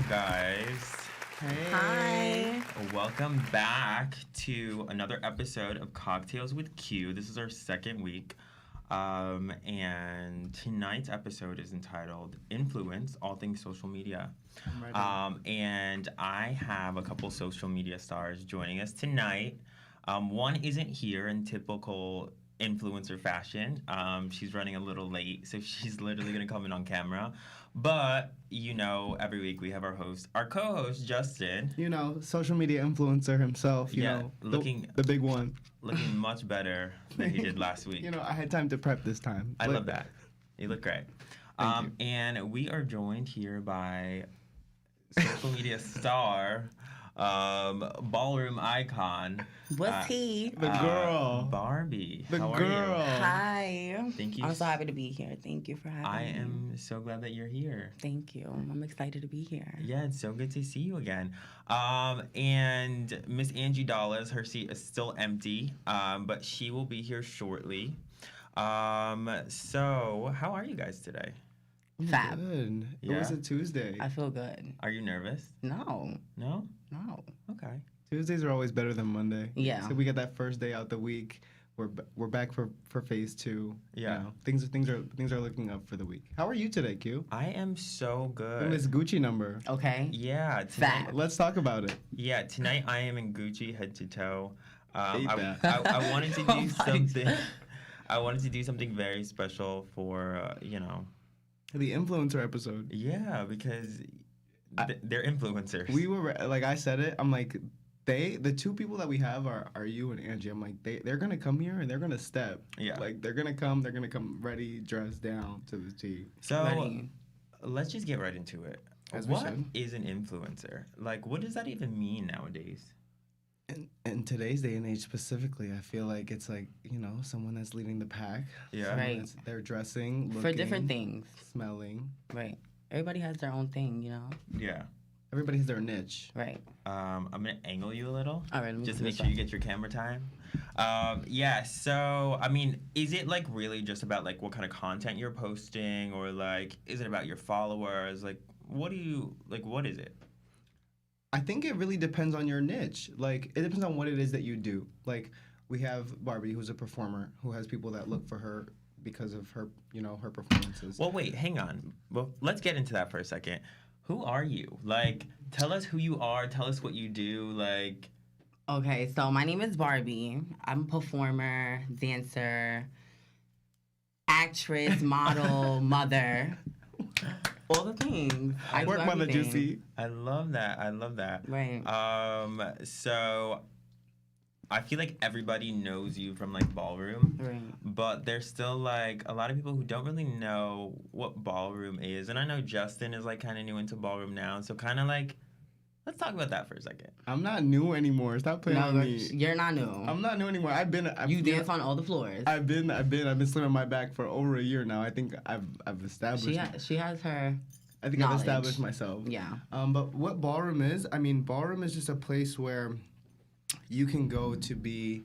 guys. Hi. Welcome back to another episode of Cocktails with Q. This is our second week. And tonight's episode is entitled Influence, All Things Social Media. I'm ready. And I have a couple social media stars joining us tonight. One isn't here in typical influencer fashion. She's running a little late, so she's literally going to come in on camera. But, every week we have our co-host, Justin. Social media influencer himself, looking the big one. Looking much better than he did last week. I had time to prep this time. I love that. You look great. Thank you. And we are joined here by social media star, ballroom icon. What's he? The girl. Barbie. The How are girl. you? Hi. Thank you. I'm so happy to be here. Thank you for having me. I am so glad that you're here. Thank you. I'm excited to be here. Yeah, it's so good to see you again. And Miss Angie Dollaz, her seat is still empty, but she will be here shortly. So how are you guys today? Fab. Good. Yeah? It was a Tuesday. I feel good. Are you nervous? No. No? No. Okay. Tuesdays are always better than Monday. Yeah. So we get that first day out the week. We're back for phase two. Yeah. Things are looking up for the week. How are you today, Q? I am so good. And this Gucci number. Okay. Yeah, Fab. Let's talk about it. Yeah, tonight I am in Gucci head to toe. Hate I, that. I wanted to do Oh my something. I wanted to do something very special for The influencer episode. Yeah, because they're influencers. We were like I said it. I'm like the two people that we have are you and Angie. I'm like they're gonna come here and they're gonna step. Yeah. Like they're gonna come ready, dressed down to the T. So Ready. let's just get right into it. As we What should. is an influencer? Like, what does that even mean nowadays? In today's day and age specifically, I feel like it's like, someone that's leading the pack. Yeah. Someone Right. They're dressing, looking, For different things. smelling. Right. Everybody has their own thing, Yeah. Everybody has their niche. Right. I'm gonna angle you a little. All right. Let me Just see to make this sure you up. get your camera time. Yeah, so I mean, is it like really just about like what kind of content you're posting, or like is it about your followers? Like what is it? I think it really depends on your niche. Like, it depends on what it is that you do. Like, we have Barbie, who's a performer, who has people that look for her because of her, her performances. Well, wait, hang on. Well, let's get into that for a second. Who are you? Like, tell us who you are. Tell us what you do. Like, Okay, so my name is Barbie. I'm a performer, dancer, actress, model, mother. All the things. I do Work Mother everything. Juicy. I love that. I love that. Right. So I feel like everybody knows you from like ballroom, Right. but there's still like a lot of people who don't really know what ballroom is. And I know Justin is like kind of new into ballroom now, so kind of like let's talk about that for a second. I'm not new anymore. Stop playing No, with me. you're not new. I'm not new anymore. I've You dance on all the floors. I've been slimming my back for over a year now. I think I've established. She has her. I think knowledge. I've established myself. Yeah. But what ballroom is? I mean, ballroom is just a place where you can go to be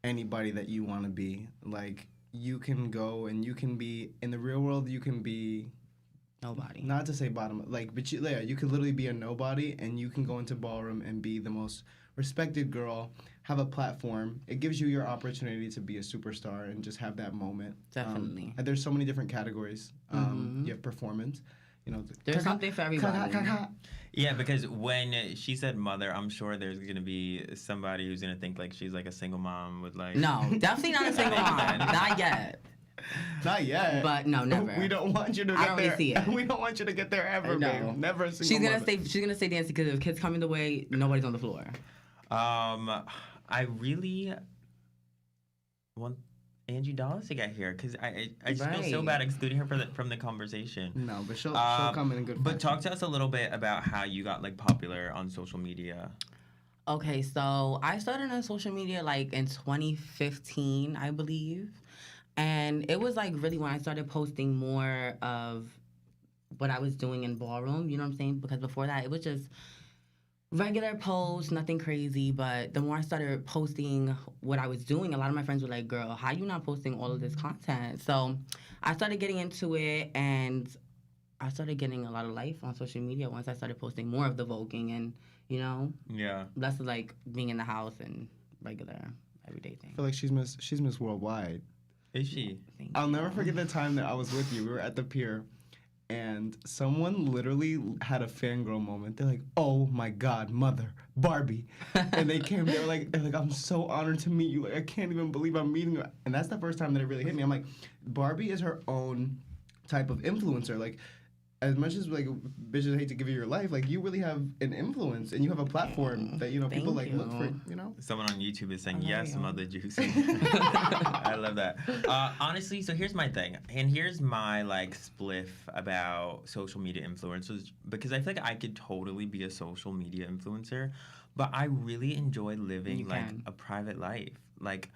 anybody that you want to be. Like, you can go and you can be in the real world. You can be Nobody. not to say bottom, like, but you could literally be a nobody, and you can go into ballroom and be the most respected girl, have a platform. It gives you your opportunity to be a superstar and just have that moment. Definitely. And there's so many different categories. Mhm. You have performance. There's something for everybody. Yeah, because when she said mother, I'm sure there's gonna be somebody who's gonna think like she's like a single mom with like. No, definitely not a single mom. Not yet. Not yet. But no, never. We don't want you to I get don't there. really see it. We don't want you to get there ever, No. babe. Never a single She's gonna mother. stay dancing because if kids coming the way, nobody's on the floor. I really want Angie Dollaz to get here because I just feel so Right. bad excluding her from the conversation. No, but she'll come in good But fashion. talk to us a little bit about how you got like popular on social media. Okay, so I started on social media like in 2015, I believe. And it was like really when I started posting more of what I was doing in ballroom, you know what I'm saying? Because before that, it was just regular posts, nothing crazy. But the more I started posting what I was doing, a lot of my friends were like, girl, how you not posting all of this content? So I started getting into it, and I started getting a lot of life on social media once I started posting more of the voguing and, you know, Yeah. less of like being in the house and regular everyday thing. I feel like she's Miss Worldwide. Is she? I'll never forget the time that I was with you. We were at the pier, and someone literally had a fangirl moment. They're like, "Oh my God, mother, Barbie!" And they came. They're like, "I'm so honored to meet you. Like, I can't even believe I'm meeting you." And that's the first time that it really hit me. I'm like, Barbie is her own type of influencer. Like, as much as like bitches hate to give you your life, like you really have an influence and you have a platform that people like Thank look for. you. You know. Someone on YouTube is saying, love yes, you. Mother Juicy. I love that. Honestly, so here's my thing. And here's my, like, spliff about social media influencers. Because I feel like I could totally be a social media influencer. But I really enjoy living, You like, can. a private life. Like,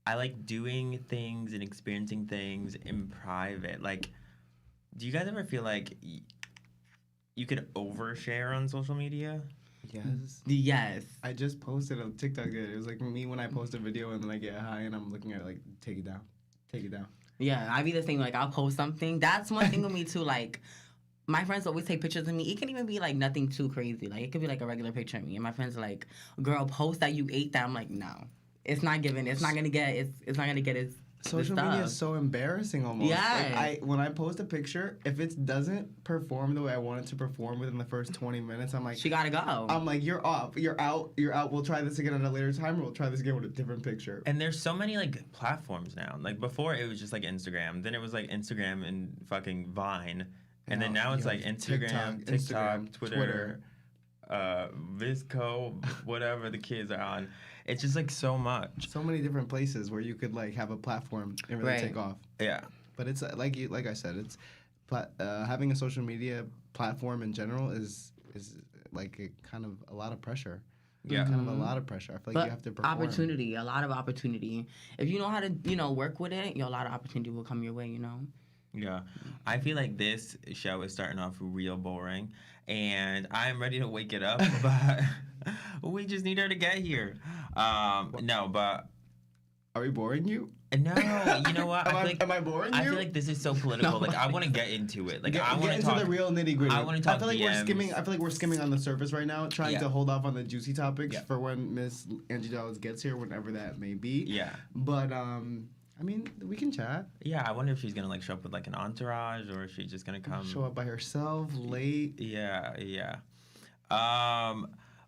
I like doing things and experiencing things in private. Like, do you guys ever feel like you could overshare on social media? Yes. Yes. I just posted a TikTok. It was like me when I post a video and then I get high and I'm looking at it like, take it down, take it down. Yeah, I be the same. Like, I'll post something. That's one thing with me, too. Like, my friends always take pictures of me. It can even be, like, nothing too crazy. Like, it could be, like, a regular picture of me. And my friends are like, girl, post that you ate that. I'm like, no. It's not given. It's not going to get, it's not going to get its Social media is so embarrassing almost. Yes. Like when I post a picture, if it doesn't perform the way I want it to perform within the first 20 minutes, I'm like, She got to go. I'm like, you're off. You're out. You're out. We'll try this again at a later time, or we'll try this again with a different picture. And there's so many, like, platforms now. Like, before it was just, like, Instagram. Then it was, like, Instagram and fucking Vine. And then now it's, you like, have Instagram, TikTok, Twitter, Visco, whatever the kids are on. It's just, like, so much. So many different places where you could like have a platform and really Right. take off. Yeah. But it's like I said, it's having a social media platform in general is like kind of a lot of pressure. Yeah. Kind of a lot of pressure. I feel like But you have to perform. opportunity, a lot of opportunity. If you know how to, work with it, a lot of opportunity will come your way, Yeah. I feel like this show is starting off real boring. And I'm ready to wake it up, but we just need her to get here. No, but Are we boring you? no, you know what? Am I boring you? I feel like this is so political. No. Like, I want to get into it. Like, Get I want to into talk the real nitty gritty. I wanna talk I feel like we're DMs. skimming. I feel like we're skimming on the surface right now, trying Yeah. to hold off on the juicy topics Yeah. for when Miss Angie Dollaz gets here, whenever that may be. Yeah. But I mean, we can chat. Yeah, I wonder if she's gonna, like, show up with, like, an entourage, or if she's just gonna come. Show up by herself, late. Yeah.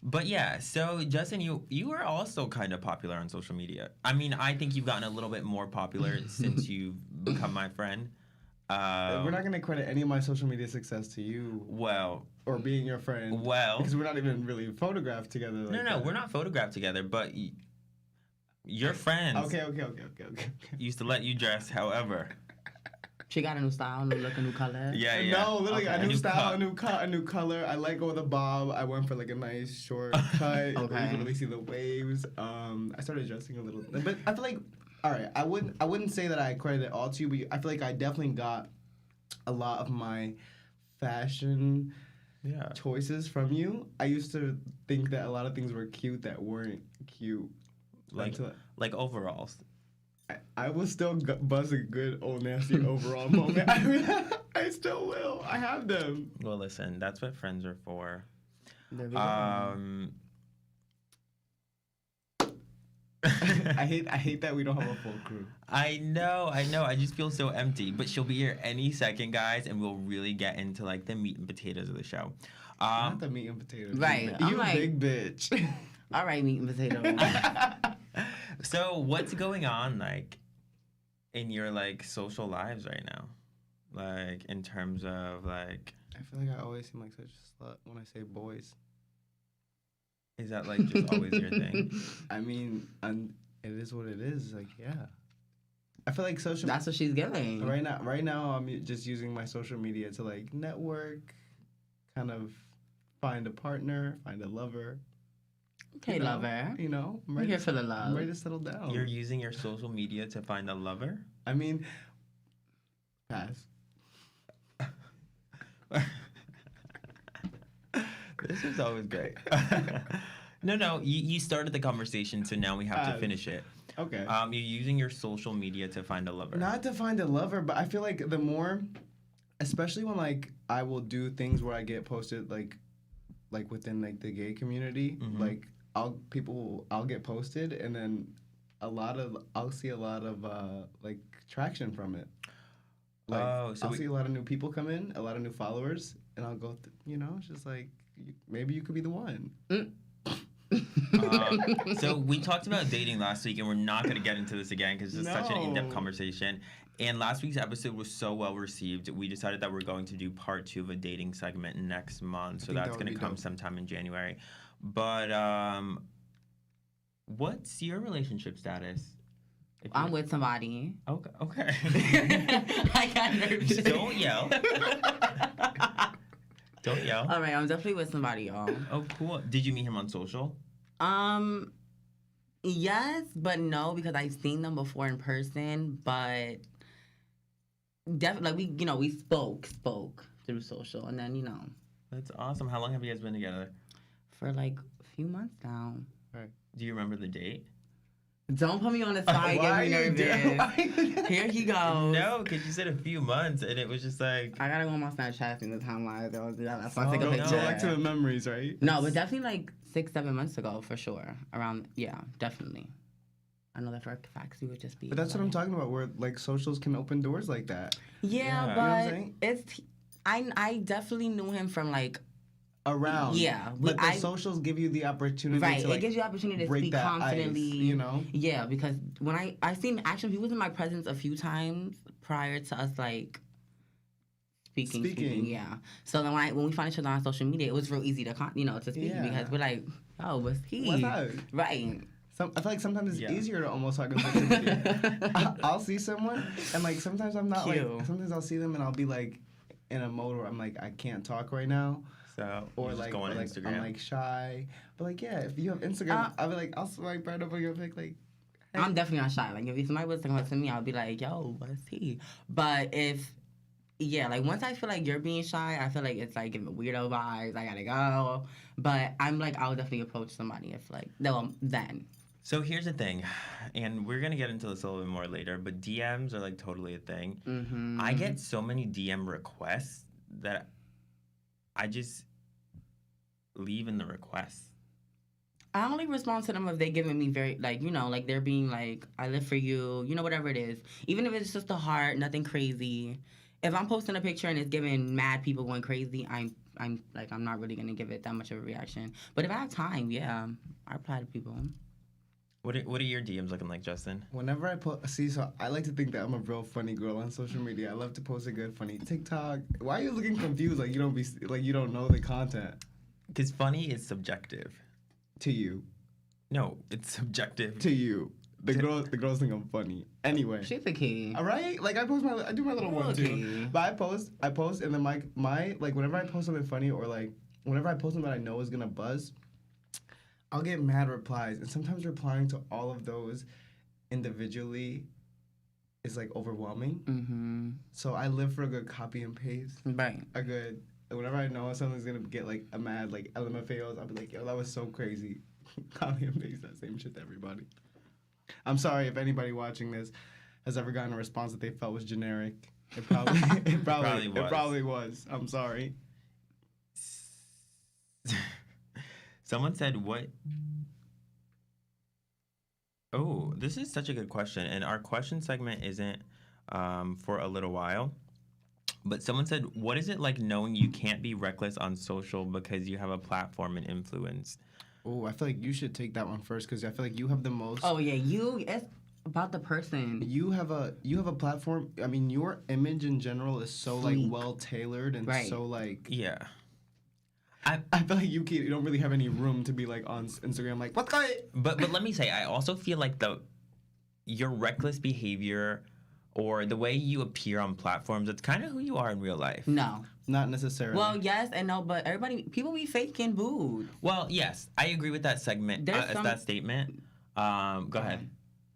But yeah, so Justin, you are also kind of popular on social media. I mean, I think you've gotten a little bit more popular since you've become my friend. We're not gonna credit any of my social media success to you Well, or being your friend. well. Because we're not even really photographed together. Like No, that. we're not photographed together, but your friends Okay. used to let you dress however. She got a new style, new look, a new color. Yeah. No, literally Okay. a new style, cut. a new cut, a new color. I let go of the bob. I went for like a nice short cut. Where you Okay. can really see the waves. I started dressing a little, but I feel like, all right, I wouldn't say that I credit it all to you, but I feel like I definitely got a lot of my fashion Yeah. choices from you. I used to think that a lot of things were cute that weren't cute. Like overalls. I will still buzz a good old nasty overall moment. I mean, I still will. I have them. Well, listen, that's what friends are for. There we go. I hate that we don't have a full crew. I know. I just feel so empty. But she'll be here any second, guys, and we'll really get into, like, the meat and potatoes of the show. Not the meat and potatoes. Right. You I'm like- big bitch. All right, meat and potatoes. So what's going on, like, in your, like, social lives right now? Like, in terms of, like, I feel like I always seem like such a slut when I say boys. is that, like, just always your thing? I mean, it is what it is. Like, yeah. I feel like social. That's what she's giving. Right now, I'm just using my social media to like network, kind of find a partner, find a lover. Okay, lover. You know, We're here for the I'm love. ready to settle down. You're using your social media to find a lover? I mean, pass. This is always great. No, you started the conversation, so now we have to finish it. Okay. You're using your social media to find a lover. Not to find a lover, but I feel like the more, especially when like I will do things where I get posted like within like the gay community, like I'll get posted, and then I'll see a lot of like traction from it. Like I'll see a lot of new people come in, a lot of new followers, and I'll go, it's just like maybe you could be the one. So we talked about dating last week, and we're not going to get into this again because it's such an in-depth conversation. And last week's episode was so well received, we decided that we're going to do part 2 of a dating segment next month. So that's going to come sometime in January. But what's your relationship status? I'm with somebody. Okay. I got nervous. Don't yell. Don't yell. All right, I'm definitely with somebody, y'all. Oh, cool. Did you meet him on social? Yes, but no, because I've seen them before in person, but definitely, like, we spoke through social, and then, That's awesome. How long have you guys been together? For, like, a few months now. Right. Do you remember the date? Don't put me on the spot. Get me nervous. Here he goes. No, because you said a few months, and it was just like... I gotta go on my Snapchat in the timeline. That's why I take a picture. Go back to the memories, right? No, but definitely like 6-7 months ago, for sure. Around, yeah, definitely. I know that for a fact you would just be... But that's what I'm talking about, where like socials can open doors like that. Yeah, but I definitely knew him from like... Around. Yeah. But the socials give you the opportunity to it gives you the opportunity to speak confidently. Ice, Yeah, because when I seen actually he was in my presence a few times prior to us like speaking. Yeah. So then when we found each other on social media, it was real easy to to speak because we're like, oh, what's he? What's up? Right. I feel like sometimes it's easier to almost talk on social media. I'll see someone and like sometimes I'm not sometimes I'll see them and I'll be like in a mode where I'm like I can't talk right now. So, or like, go on Instagram. I'm like shy, but like if you have Instagram, I'll be like I'll swipe right over your pic like. Hey. I'm definitely not shy. Like if somebody was to come up to me, I'll be like, yo, what's he? But like once I feel like you're being shy, I feel like it's like giving weirdo vibes. I gotta go. But I'm like I'll definitely approach somebody if like then. So here's the thing, and we're gonna get into this a little bit more later. But DMs are like totally a thing. Mm-hmm. I get so many DM requests that I just leave in the requests. I only respond to them if they're giving me very, like, like they're being like, I live for you, whatever it is. Even if it's just a heart, nothing crazy. If I'm posting a picture and it's giving mad people going crazy, I'm not really going to give it that much of a reaction. But if I have time, yeah, I reply to people. What are your DMs looking like, Justin? Whenever I so I like to think that I'm a real funny girl on social media. I love to post a good funny TikTok. Why are you looking confused? Like you don't know the content. Because funny is subjective. To you. No, it's subjective. To you. The girls think I'm funny. Anyway. She's the key. All right? Like I do my little one too. But I post and then my like whenever I post something funny or like whenever I post something that I know is gonna buzz, I'll get mad replies, and sometimes replying to all of those individually is like overwhelming. Mm-hmm. So I live for a good copy and paste. Right. Whenever I know something's gonna get like a mad like LMFAOs, I'll be like, yo, that was so crazy. Copy and paste that same shit to everybody. I'm sorry if anybody watching this has ever gotten a response that they felt was generic. It probably was. I'm sorry. Someone said, what? Oh, this is such a good question. And our question segment isn't for a little while. But someone said, what is it like knowing you can't be reckless on social because you have a platform and influence? Oh, I feel like you should take that one first because I feel like you have the most. Oh, yeah. It's about the person. You have a platform. I mean, your image in general is so like well tailored and so like. Yeah. I feel like you don't really have any room to be like on Instagram like what's going. But let me say, I also feel like your reckless behavior or the way you appear on platforms, it's kind of who you are in real life. No, not necessarily. Well, yes and no, but people be faking booed. Well, yes, I agree with that segment. That statement. Go ahead.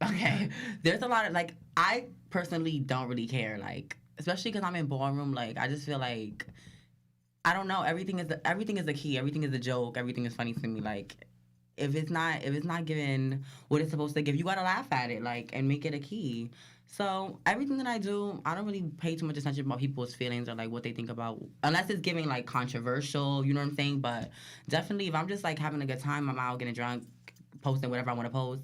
Okay, there's a lot of like I personally don't really care, like especially because I'm in ballroom. Like I just feel like. I don't know. Everything is the key. Everything is a joke. Everything is funny to me. Like, if it's not giving what it's supposed to give, you gotta laugh at it, like, and make it a key. So everything that I do, I don't really pay too much attention about people's feelings or like what they think about, unless it's giving like controversial, you know what I'm saying? But definitely, if I'm just like having a good time, I'm out getting drunk, posting whatever I want to post.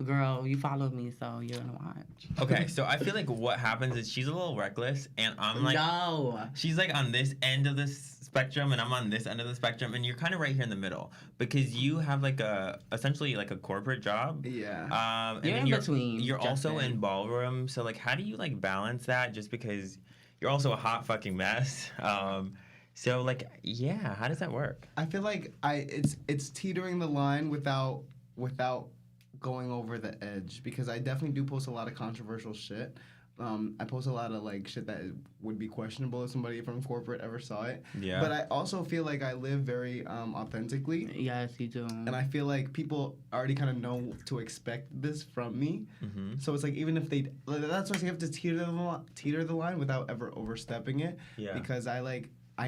Girl, you follow me, so you're gonna watch. Okay, so I feel like what happens is she's a little reckless, and I'm like, no. she's like on this end of the spectrum, and I'm on this end of the spectrum, and you're kind of right here in the middle because you have like essentially like a corporate job. Yeah. And You're then in between, You're also Justin. in ballroom, so like, how do you like balance that? Just because you're also a hot fucking mess. So like, yeah, how does that work? I feel like it's teetering the line without going over the edge, because I definitely do post a lot of controversial shit. I post a lot of like shit that would be questionable if somebody from corporate ever saw it. Yeah. But I also feel like I live very authentically. Yes, you do. And I feel like people already kind of know to expect this from me. Mm-hmm. So it's like, even if that's why you have to teeter the line without ever overstepping it. Yeah. Because I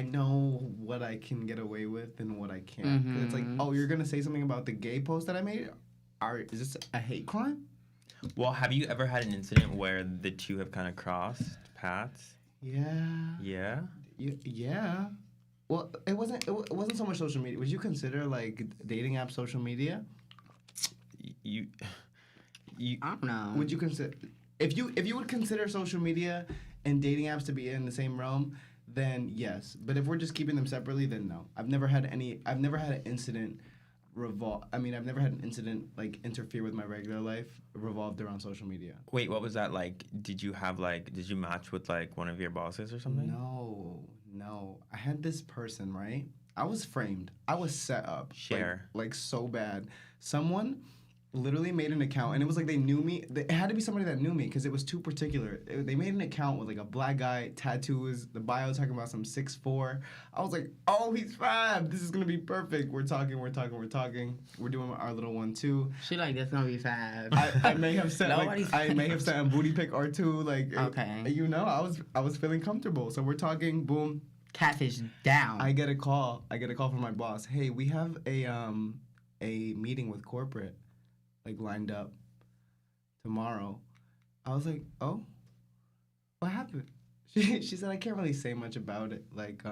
know what I can get away with and what I can't. 'Cause it's like, oh, you're gonna say something about the gay post that I made? Is this a hate crime? Well, have you ever had an incident where the two have kind of crossed paths? Yeah. Yeah. Yeah. Well, it wasn't so much social media. Would you consider like dating app social media? You. I don't know. Would you consider if you would consider social media and dating apps to be in the same realm? Then yes. But if we're just keeping them separately, then no. I've never had an incident I've never had an incident like interfere with my regular life revolved around social media. Wait, what was that like? Did you match with like one of your bosses or something? No. I had this person, right? I was framed. I was set up. Share. Like so bad. Someone literally made an account, and it was like they knew me. It had to be somebody that knew me because it was too particular. They made an account with like a black guy, tattoos, the bio talking about some 6'4". I was like, oh, he's fab. This is gonna be perfect. We're talking. We're doing our little 1-2. She like, that's gonna be fab. I may have sent a booty pic or two. Like, okay. I was feeling comfortable. So we're talking. Boom. Catfish down. I get a call from my boss. Hey, we have a meeting with corporate, like, lined up tomorrow. I was like, oh, what happened? She said, I can't really say much about it. Like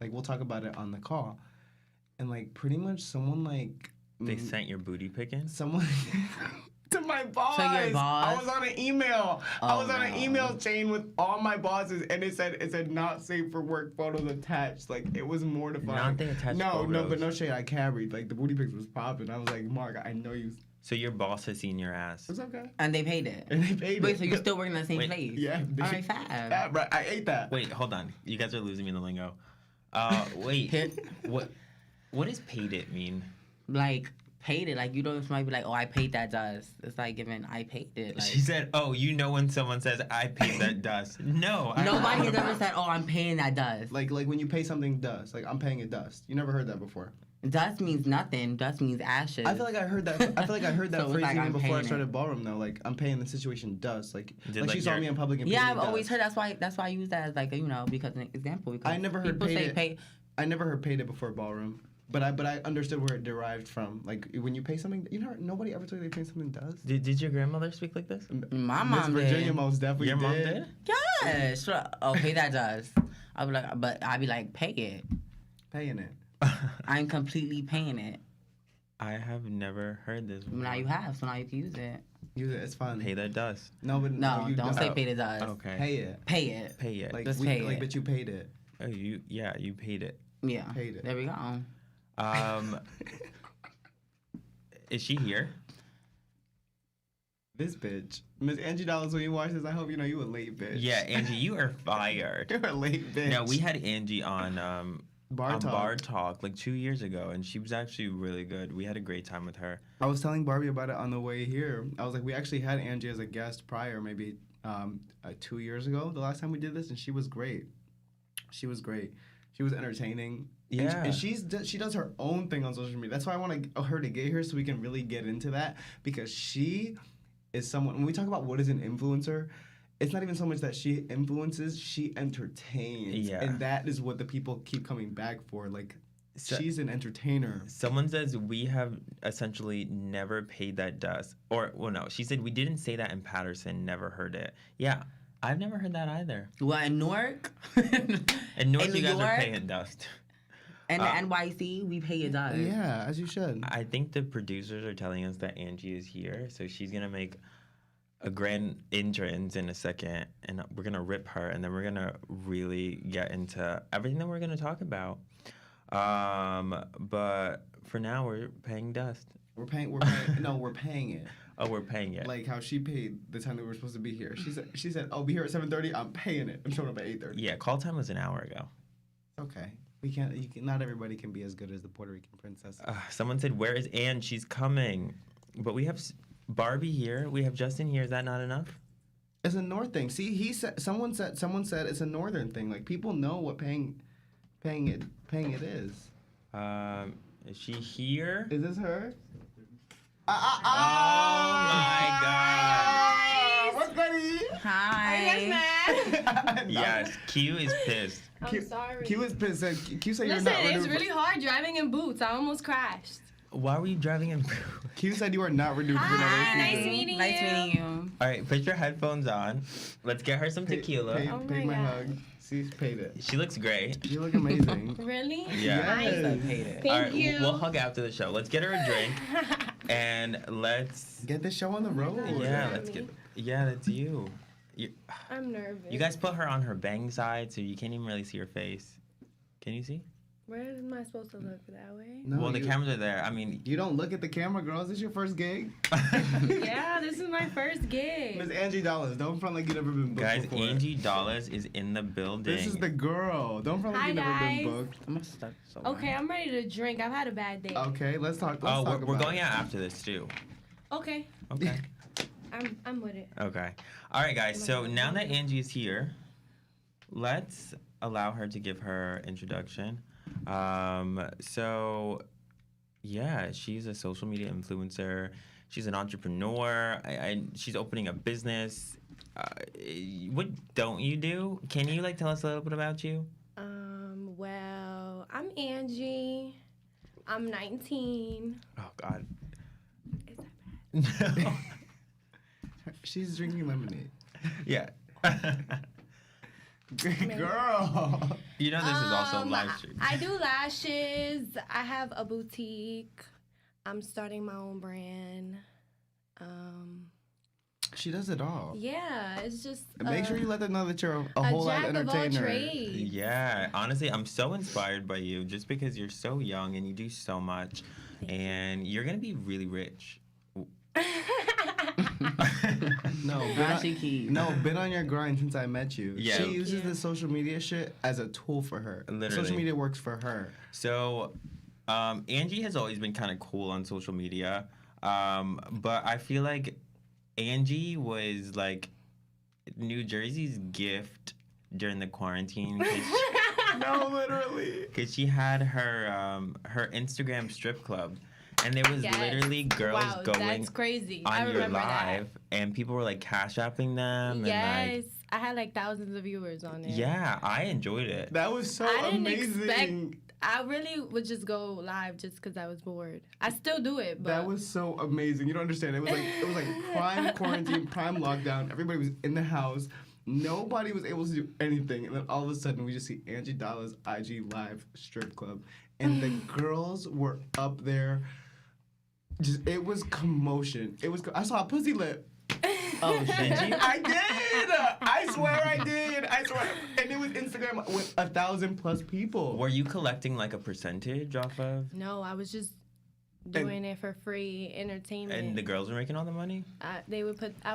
we'll talk about it on the call. And like pretty much someone like They sent your booty pic in? someone to my boss. To your boss? I was on an email. I was on an email chain with all my bosses, and it said not safe for work photos attached. Like, it was mortifying. Not the attached photos. No, but no shade. I carried. Like, the booty pics was popping. I was like, Mark, I know you. So your boss has seen your ass. It's okay. And they paid it. And they paid Wait, it. so you're still working in the same Wait, place? Yeah. All right, fab. Yeah, right. I ate that. Wait, hold on. You guys are losing me in the lingo. Wait. What does paid it mean? Like, paid it. Like, you know, somebody be like, oh, I paid that dust. It's like giving, I paid it. Like, She said, oh, you know when someone says, I paid that dust. No. nobody has ever said, oh, I'm paying that dust. Like when you pay something dust. Like, I'm paying it dust. You never heard that before. Dust means nothing. Dust means ashes. I feel like I heard that. So Phrase like, even I'm before I paying started it. ballroom though. Like, I'm paying the situation dust. Like Did, she like, saw your- me in public and paid Yeah, me I've always dust. heard that's why I use that as like, you know, because an example. Because I never heard people paid say it. pay. I never heard paid it before ballroom. But I understood where it derived from. Like, when you pay something, nobody ever told you they pay something dust. Did your grandmother speak like this? My Miss mom Virginia did. most definitely Your mom did? Yes. Oh, pay that dust. I'd be like, pay it. Paying it. I'm completely paying it. I have never heard this before. Now you have, so now you can use it. Use it. It's fun. Pay that dust. No, but No, you don't say pay the dust. Okay. Pay it. Pay it. Pay it. Like, Just pay it. but you paid it. Oh, you paid it. Yeah. Paid it. There we go. Is she here? This bitch, Miss Angie Dollaz. When you watch this, I hope you know you a late bitch. Yeah, Angie, you are fired. You're a late bitch. No, we had Angie on Bar Talk. Bar Talk like 2 years ago, and she was actually really good. We had a great time with her. I was telling Barbie about it on the way here. I was like, we actually had Angie as a guest prior, maybe 2 years ago, the last time we did this, and she was great. She was entertaining. Yeah. And she does her own thing on social media. That's why I want her to get here so we can really get into that, because she is someone, when we talk about what is an influencer, it's not even so much that she influences, she entertains. Yeah. And that is what the people keep coming back for. Like, She's an entertainer. Someone says we have essentially never paid that dust. Or, well, no, she said we didn't say that in Patterson, never heard it. Yeah, I've never heard that either. What, in Newark? In North, In you New guys are York? paying dust. And the NYC, we pay a dust. Yeah, as you should. I think the producers are telling us that Angie is here, so she's going to make a grand entrance in a second, and we're going to rip her, and then we're going to really get into everything that we're going to talk about. But for now, we're paying dust. We're paying it. Oh, we're paying it. Like how she paid the time that we were supposed to be here. She said, "Oh, be here at 7:30. I'm paying it. I'm showing up at 8:30." Yeah, call time was an hour ago. Okay. Not everybody can be as good as the Puerto Rican princess. Someone said, "Where is Anne? She's coming." But we have Barbie here. We have Justin here. Is that not enough? It's a North thing. See, someone said it's a Northern thing. Like people know what paying it is. Is she here? Is this her? Oh my God! What's Betty? Hi. Are you guys mad? Yes, Q is pissed. I'm sorry. Q is pissed. Q said you're Listen, not ready. it's really hard driving in boots. I almost crashed. Why were you driving in? Q said you are not ready for another Hi, nice season. meeting Nice you. meeting you. All right, put your headphones on. Let's get her some tequila. Oh Paid my my God. hug. See, paid it. She looks great. You look amazing. Really? Yeah. Yes. I hate it. Thank All right, you. we'll hug after the show. Let's get her a drink and let's. Get the show on the road. Yeah, God. let's get. Yeah, that's you. I'm nervous. You guys put her on her bang side, so you can't even really see her face. Can you see? Where am I supposed to look that way? No, Well, the you, cameras are there. I mean, You don't look at the camera, girl. Is this your first gig? Yeah, this is my first gig. Miss Angie Dollaz. Don't front like you've never been booked guys, before. Angie Dollaz is in the building. This is the girl. Don't front like Hi, you've never guys. been booked. I'm gonna stuck so Okay, I'm ready to drink. I've had a bad day. Okay, let's talk. Let's Oh, talk we're about going it. out after this too. Okay, Okay. I'm with it. Okay. All right, guys. So now that Angie is here, let's allow her to give her introduction. So, yeah, she's a social media influencer. She's an entrepreneur. She's opening a business. What don't you do? Can you tell us a little bit about you? Well, I'm Angie. I'm 19. Oh God. Is that bad? No. She's drinking lemonade. Yeah. Girl. You know this is also live stream. I do lashes. I have a boutique. I'm starting my own brand. She does it all. Yeah, it's just And make sure you let them know that you're a a whole lot jack of all entertainer. trades. Yeah, honestly, I'm so inspired by you just because you're so young and you do so much, and you're gonna be really rich. No, Rashi Key. been on your grind since I met you. Yeah. She uses Yeah. the social media shit as a tool for her. Literally. Social media works for her. So, Angie has always been kind of cool on social media, but I feel like Angie was New Jersey's gift during the quarantine. No, literally. Because she had her Instagram strip club, and there was Yes. literally girls Wow, going that's crazy. I on your remember live, and people were cash apping them. Yes, I had thousands of viewers on it. And yeah, I enjoyed it. That was so I didn't amazing. expect. I really would just go live just because I was bored. I still do it, but That was so amazing. You don't understand. It was like prime quarantine, prime lockdown. Everybody was in the house. Nobody was able to do anything. And then all of a sudden, we just see Angie Dollaz IG live strip club, and the girls were up there. It was commotion. I saw a pussy lip. Oh, did you? I did. I swear I did. I swear. And it was Instagram with 1,000+ people. Were you collecting a percentage off of? no, I was just doing it for free entertainment. And the girls were making all the money? I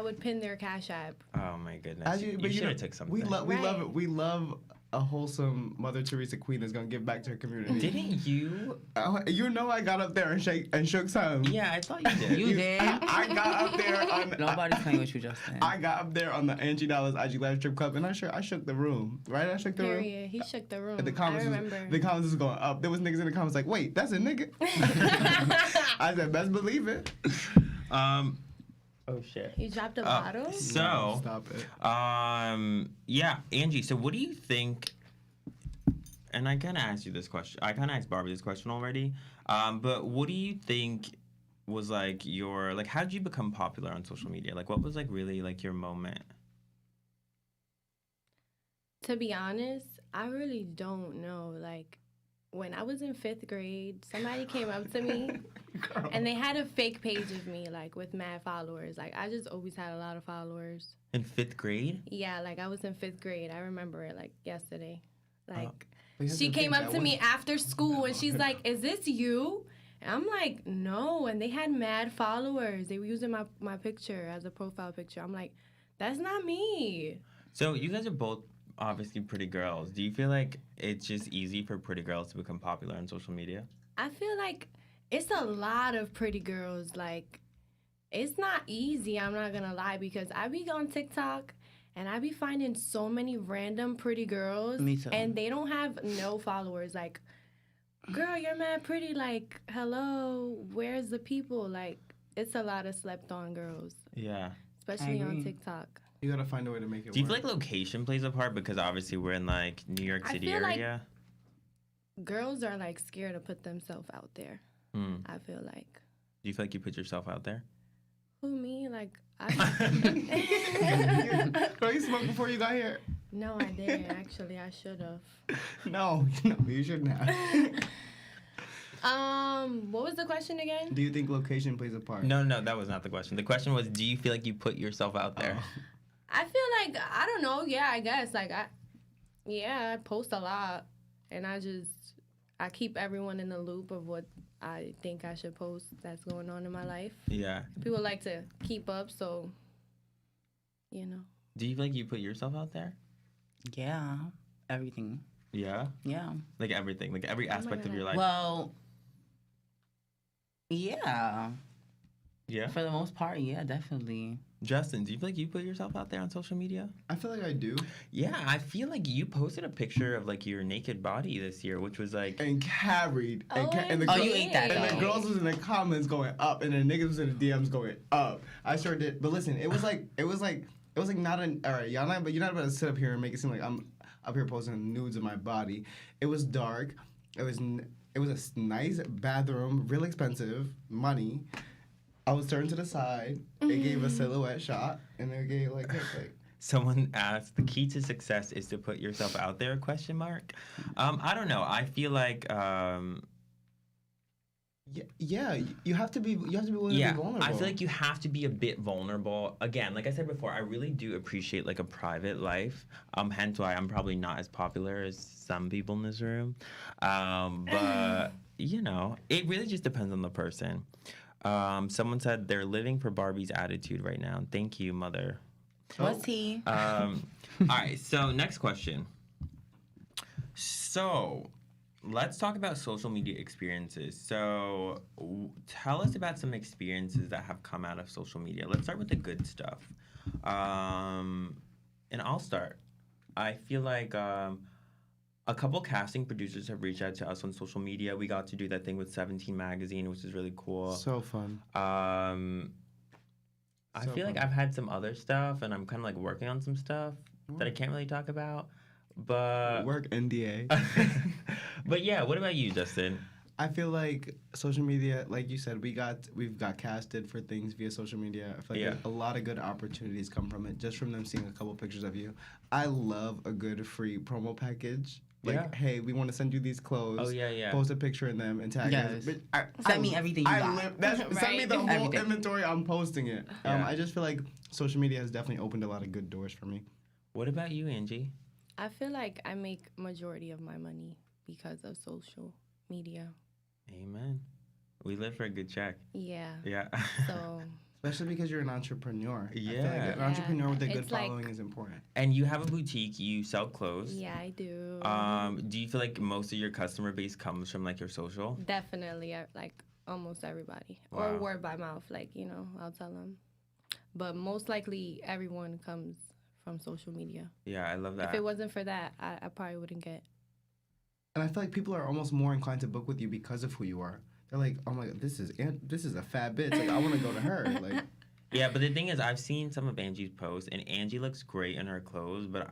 would pin their Cash App. Oh my goodness! You But should know, have took something. we love Right. it. We love a wholesome Mother Teresa queen that's gonna give back to her community. Didn't you? You know I got up there and shook some. Yeah, I thought you did. You did? I got up there on. Nobody's playing with you, Justin. I got up there on the Angie Dollaz IG Live Strip Club, and I shook the room. Right? I shook the room. Period. He shook the room. And the comments, I remember. the comments was going up. There was niggas in the comments wait, that's a nigga. I said, best believe it. Oh shit. He dropped a bottle. So, Stop it. yeah, Angie. So, what do you think and I kind of asked you this question. I kind of asked Barbie this question already. But what do you think was like your like? How did you become popular on social media? Like, what was like really like your moment? To be honest, I really don't know. Like, when I was in 5th grade, somebody came up to me Girl. and they had a fake page of me, like, with mad followers. Like, I just always had a lot of followers. In 5th grade? Yeah, like, I was in 5th grade. I remember it, like, yesterday. Like, But you have she to came think up that to me was- after school and she's like, "Is this you?" And I'm like, "No." And they had mad followers. They were using my picture as a profile picture. I'm like, "That's not me." So you guys are both obviously pretty girls. Do you feel like it's just easy for pretty girls to become popular on social media? I feel like it's a lot of pretty girls. Like, it's not easy, I'm not gonna lie, because I be on TikTok and I be finding so many random pretty girls. Me too. And they don't have no followers. Like, girl, you're mad pretty. Like, hello, where's the people? Like, it's a lot of slept on girls, Yeah. especially on agree. TikTok. You gotta find a way to make it Do you work. feel like location plays a part? Because obviously we're in like New York I City feel like- area. Girls are like scared to put themselves out there. Hmm. I feel like. Do you feel like you put yourself out there? Who, me? Like, Girl, you smoked before you got here. No, I didn't. Actually, I should have. No, you shouldn't have. What was the question again? Do you think location plays a part? No, that was not the question. The question was, do you feel like you put yourself out there? Oh. I feel like, I don't know. Yeah, I guess. Like, I post a lot, and I keep everyone in the loop of what I think I should post that's going on in my life. Yeah. People like to keep up, so, you know. Do you feel like you put yourself out there? Yeah, everything. Yeah. Yeah. Like everything, like every aspect of God. your life. Well, yeah. Yeah. For the most part, yeah, definitely. Justin, do you feel like you put yourself out there on social media? I feel like I do. Yeah, I feel like you posted a picture of like your naked body this year, which was like, And carried. And, and the Oh, girl- you ate that, And the though. girls was in the comments going up, and the niggas was in the DMs going up. I sure did. But listen, it was like not an. All right, y'all not, but you're not about to sit up here and make it seem like I'm up here posting nudes of my body. It was dark. It was a nice bathroom, real expensive, money. I was turned to the side. It gave a silhouette shot, and it gave like. someone asked, the key to success is to put yourself out there, question mark. I don't know. I feel like, Yeah, you have to be willing to yeah, be vulnerable. I feel like you have to be a bit vulnerable. Again, like I said before, I really do appreciate like a private life. Hence why I'm probably not as popular as some people in this room. But you know, it really just depends on the person. Someone said they're living for Barbie's attitude right now. Thank you, mother. What's he? All right, so next question. So, let's talk about social media experiences. So, tell us about some experiences that have come out of social media. Let's start with the good stuff. And I'll start. I feel like a couple casting producers have reached out to us on social media. We got to do that thing with 17 Magazine, which is really cool. So fun. I So feel like fun. I've had some other stuff, and I'm kind of like working on some stuff that I can't really talk about. But Work NDA. but yeah, what about you, Justin? I feel like social media, like you said, we've got casted for things via social media. I feel like a lot of good opportunities come from it, just from them seeing a couple pictures of you. I love a good free promo package. Like, Yeah. hey, we want to send you these clothes. Oh yeah. Post a picture in them and tag Yes. us. But Send me everything you got. Send me the whole Everything. inventory. I'm posting it. Yeah. I just feel like social media has definitely opened a lot of good doors for me. What about you, Angie? I feel like I make majority of my money because of social media. Amen. We live for a good check. Yeah. Yeah. So Especially because you're an entrepreneur. I feel like Yeah. an entrepreneur with a good It's like- following is important. And you have a boutique. You sell clothes. yeah, I do. Do you feel like most of your customer base comes from like your social? Definitely, like almost everybody, Wow. or word by mouth. Like, you know, I'll tell them. But most likely, everyone comes from social media. Yeah, I love that. If it wasn't for that, I probably wouldn't get. And I feel like people are almost more inclined to book with you because of who you are. They're like, oh my god, this is a fat bitch. Like, I want to go to her. Like, Yeah, but the thing is, I've seen some of Angie's posts, and Angie looks great in her clothes, but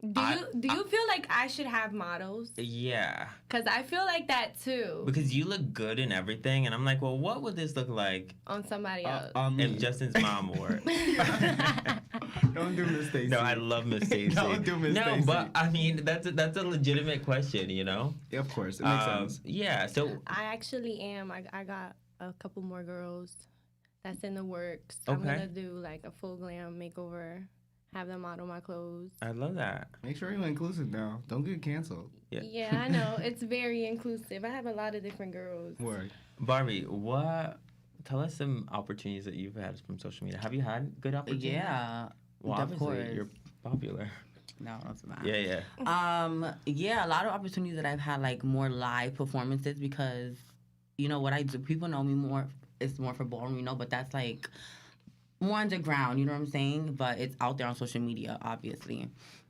Do you feel like I should have models? Yeah. Because I feel like that too Because you look good in everything, and I'm like, well, what would this look like on somebody else. if Justin's mom wore it? Don't do Miss Stacy. No, I love Miss Stacy. Don't do Miss No, Stacy. but I mean, that's a legitimate question, you know? Yeah, of course, it makes sense. Yeah, so I actually am. I got a couple more girls that's in the works. Okay. I'm gonna do like a full glam makeover, have them model my clothes. I love that. Make sure you're inclusive now. Don't get canceled. Yeah. Yeah, I know. It's very inclusive. I have a lot of different girls. Word. Barbie, tell us some opportunities that you've had from social media. Have you had good opportunities? Yeah. Well, of obviously, course. you're popular. No, it's not. Yeah. Yeah, a lot of opportunities that I've had like more live performances because, you know, what I do, people know me more, it's more for ballroom, you know, but that's like more underground, you know what I'm saying? But it's out there on social media, obviously.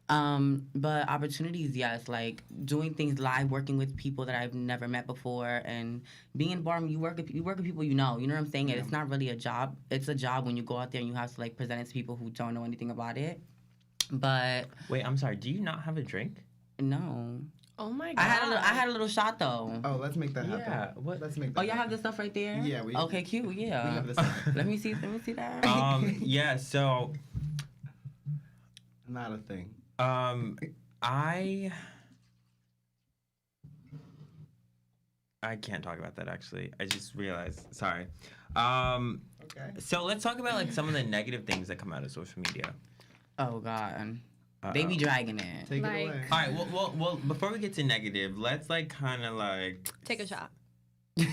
But opportunities, yes, like doing things live, working with people that I've never met before, and being in ballroom, you work with people you know what I'm saying? And it's not really a job. It's a job when you go out there and you have to like present it to people who don't know anything about it. But Wait, I'm sorry. Do you not have a drink? no. Oh my god! I had a little shot though. Oh, let's make that happen. Yeah. What? Let's make that Oh, y'all have happen. this stuff right there? Yeah, we- Okay, cute. Yeah. We have this stuff. Let me see that. Yeah. So, Not a thing. I can't talk about that actually. I just realized. Sorry. Okay. So let's talk about like some of the negative things that come out of social media. Oh God. They be dragging it. Take Like- it away. All right. Well. Before we get to negative, let's like kind of like. Take a shot. I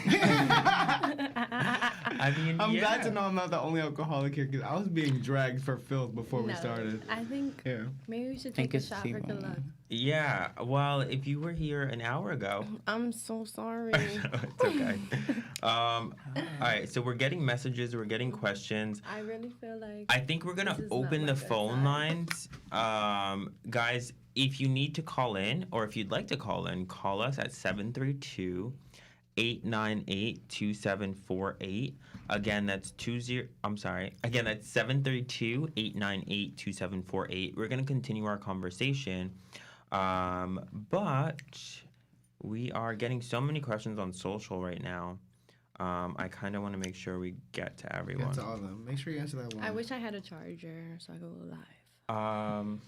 mean, I'm yeah. glad to know I'm not the only alcoholic here because I was being dragged for filth before we No, started. I think Yeah. maybe we should Think take a it's shot for good Simone. luck. Yeah. Well, if you were here an hour ago. I'm so sorry. It's okay. All right. So we're getting messages. We're getting questions. I really feel like I think we're gonna This is not open my the good phone side. lines. Guys, if you need to call in or if you'd like to call in, call us at 732-898-2748. Again, that's 732-898-2748. We're gonna continue our conversation. But we are getting so many questions on social right now. I kind of want to make sure we get to everyone. Get to all of them. Make sure you answer that one. I wish I had a charger so I could go live.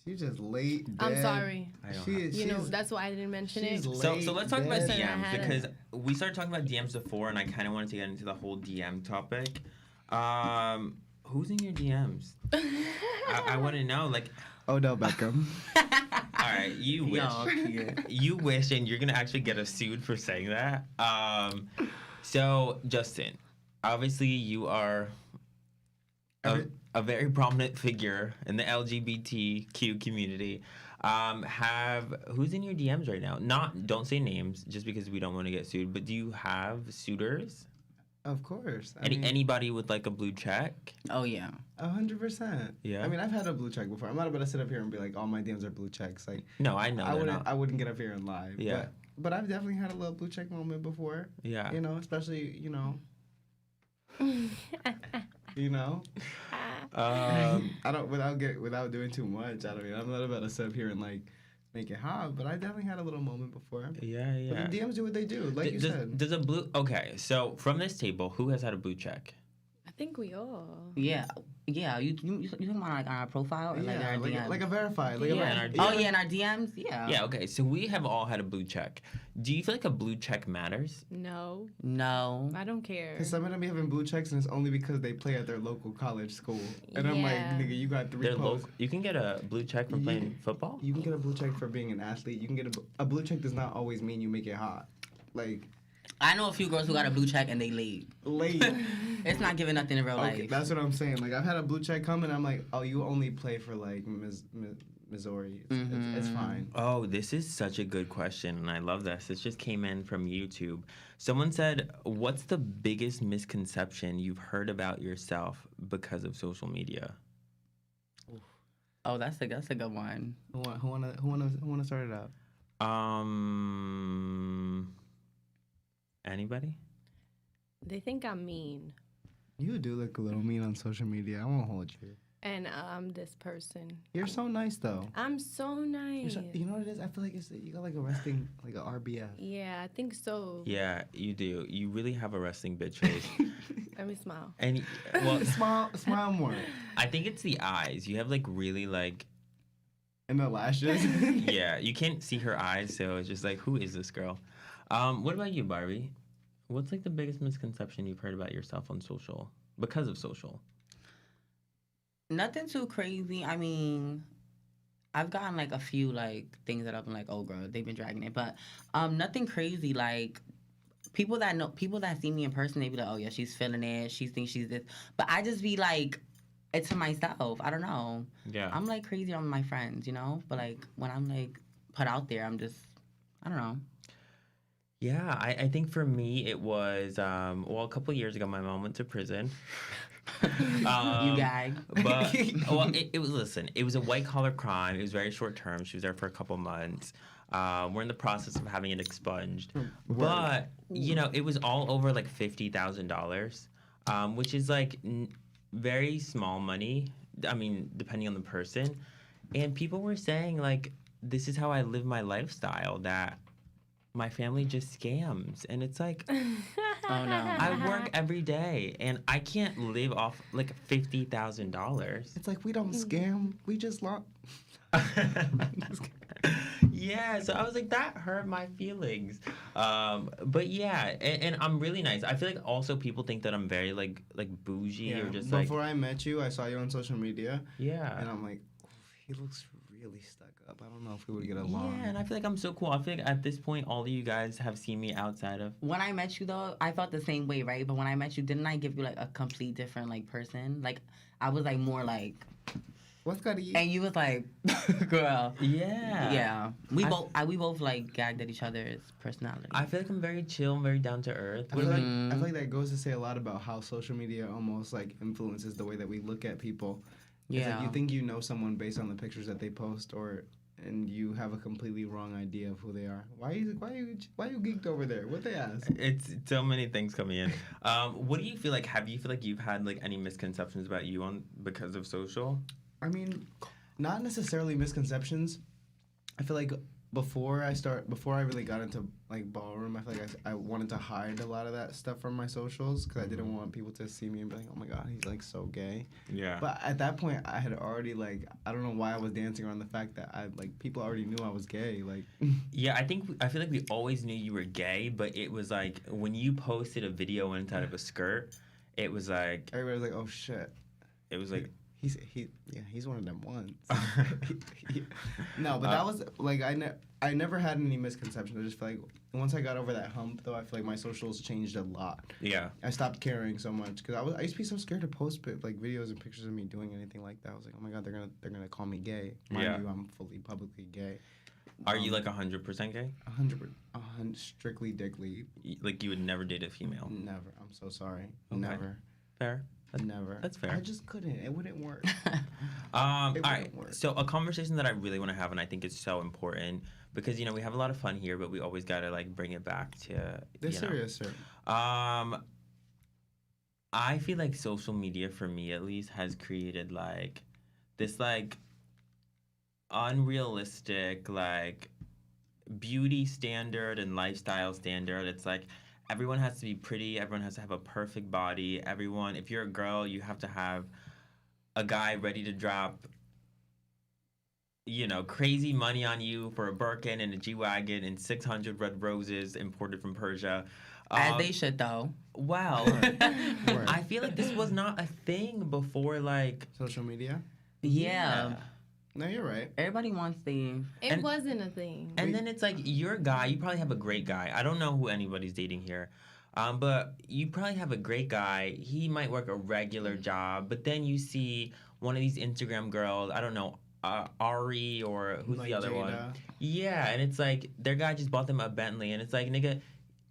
She's just late. I'm dead. sorry. I don't She have- is. You know, she's- that's why I didn't mention she's it. late, So let's talk about dead. I DMs had because we started talking about DMs before, and I kind of wanted to get into the whole DM topic. Who's in your DMs? I want to know. Like, Odell Beckham. all right, you wish, Y'all cute. you wish, and you're gonna actually get us sued for saying that. So Justin, obviously you are a very prominent figure in the LGBTQ community. Who's in your DMs right now? Don't say names just because we don't want to get sued. But do you have suitors? Of course. I mean, Anybody with like a blue check? Oh yeah. 100%. Yeah. I mean, I've had a blue check before. I'm not about to sit up here and be like, all my DMs are blue checks. Like, No, I know. I they're wouldn't. not. I wouldn't get up here and lie. Yeah. But I've definitely had a little blue check moment before. Yeah. You know, especially you know. I don't without doing too much. I'm not about to sit up here and like make it hot, but I definitely had a little moment before. Yeah. But the DMs do what they do, like you said. Does a blue? Okay, so from this table, who has had a blue check? I think we all. Yeah. Yeah. You talking about like on our profile or like Yeah, our DMs? like a verified. Like Yeah, a in our Oh yeah, in our DMs. Yeah. Yeah. Okay, so we have all had a blue check. Do you feel like a blue check matters? No, No. I don't care. Because some of them be having blue checks, and it's only because they play at their local college school. And I'm like, Yeah. nigga, you got 3 They're posts. local. You can get a blue check from playing Yeah. football. You can get a blue check for being an athlete. You can get a blue check does not always mean you make it hot. Like, I know a few girls who got a blue check and they late. late. It's not giving nothing in real Okay, life. that's what I'm saying. Like, I've had a blue check come, and I'm like, oh, you only play for, like, Missouri. It's fine. Oh, this is such a good question, and I love this. This just came in from YouTube. Someone said, "What's the biggest misconception you've heard about yourself because of social media?" Oh, that's a good one. Who wanna start it out? Anybody? They think I'm mean. You do look a little mean on social media. I won't hold you. And I'm this person. You're so nice though. I'm so nice. You know what it is? I feel like you got like a resting, like a RBF. Yeah, I think so. Yeah, you do. You really have a resting bitch face. Let me smile. And well, Smile more. I think it's the eyes. You have like really like And the lashes. yeah. You can't see her eyes, so it's just like, who is this girl? What about you, Barbie? What's like the biggest misconception you've heard about yourself on social because of social? Nothing too crazy. I mean, I've gotten like a few like things that I've been like, oh girl, they've been dragging it, but nothing crazy. Like people that see me in person, they be like, oh yeah, she's feeling it. She thinks she's this, but I just be like, it's to myself. I don't know. Yeah. I'm like crazy on my friends, you know, but like when I'm like put out there, I'm just, I don't know. Yeah, I think for me it was well, a couple of years ago my mom went to prison. You gag. But well, it was it was a white collar crime. It was very short term. She was there for a couple months. We're in the process of having it expunged, but you know it was all over like $50,000, which is like very small money. I mean, depending on the person, and people were saying like this is how I live my lifestyle, that my family just scams, and it's like, Oh no. I work every day and I can't live off like $50,000. It's like we don't scam. We just Yeah, so I was like, that hurt my feelings. But yeah, and I'm really nice. I feel like also people think that I'm very like bougie or just like, before I met you, I saw you on social media, yeah. and I'm like, he looks really stuck up. I don't know if we would get along. Yeah, and I feel like I'm so cool. I feel like at this point, all of you guys have seen me outside of. When I met you though, I felt the same way, right? But when I met you, didn't I give you like a complete different like person? Like I was like more like, What's got to eat? and you was like, girl. Yeah. Yeah. We both like gagged at each other's personality. I feel like I'm very chill, I'm very down to earth. I feel like that goes to say a lot about how social media almost like influences the way that we look at people. It's Yeah. like you think you know someone based on the pictures that they post, and you have a completely wrong idea of who they are. Why you geeked over there? What they ask? It's so many things coming in. What do you feel like? Have you feel like you've had like any misconceptions about you on because of social? I mean, not necessarily misconceptions. I feel like before I really got into like ballroom, I feel like I wanted to hide a lot of that stuff from my socials because I didn't want people to see me and be like, oh my god, he's like so gay. Yeah. But at that point, I had already like, I don't know why I was dancing around the fact that I like people already knew I was gay. Like. Yeah, I feel like we always knew you were gay, but it was like when you posted a video inside of a skirt, it was like Everybody was like, oh shit. it was like. He's one of them ones. No, but that was like I never had any misconceptions. I just feel like once I got over that hump, though, I feel like my socials changed a lot. Yeah. I stopped caring so much because I used to be so scared to post like videos and pictures of me doing anything like that. I was like, oh my god, they're gonna call me gay. Mind you, I'm fully publicly gay. Are you like 100% gay? 100, strictly dickly. Like you would never date a female? Never. I'm so sorry. Okay. Never. Fair. Never. That's fair. I just couldn't. It wouldn't work. All right. work. So a conversation that I really want to have, and I think it's so important because you know we have a lot of fun here, but we always gotta like bring it back to. They're serious, sir. I feel like social media, for me at least, has created like this like unrealistic like beauty standard and lifestyle standard. It's like everyone has to be pretty, everyone has to have a perfect body, everyone, if you're a girl, you have to have a guy ready to drop, you know, crazy money on you for a Birkin and a G-Wagon and 600 red roses imported from Persia. As they should though. Well, Word. I feel like this was not a thing before, like... Social media? Yeah. No, you're right. Everybody wants the. It wasn't a thing. And then it's like, you're a guy, you probably have a great guy. I don't know who anybody's dating here. But you probably have a great guy. He might work a regular job, but then you see one of these Instagram girls, I don't know, Ari or who's Like the other Jada. one? Yeah, and it's like, their guy just bought them a Bentley, and it's like, nigga,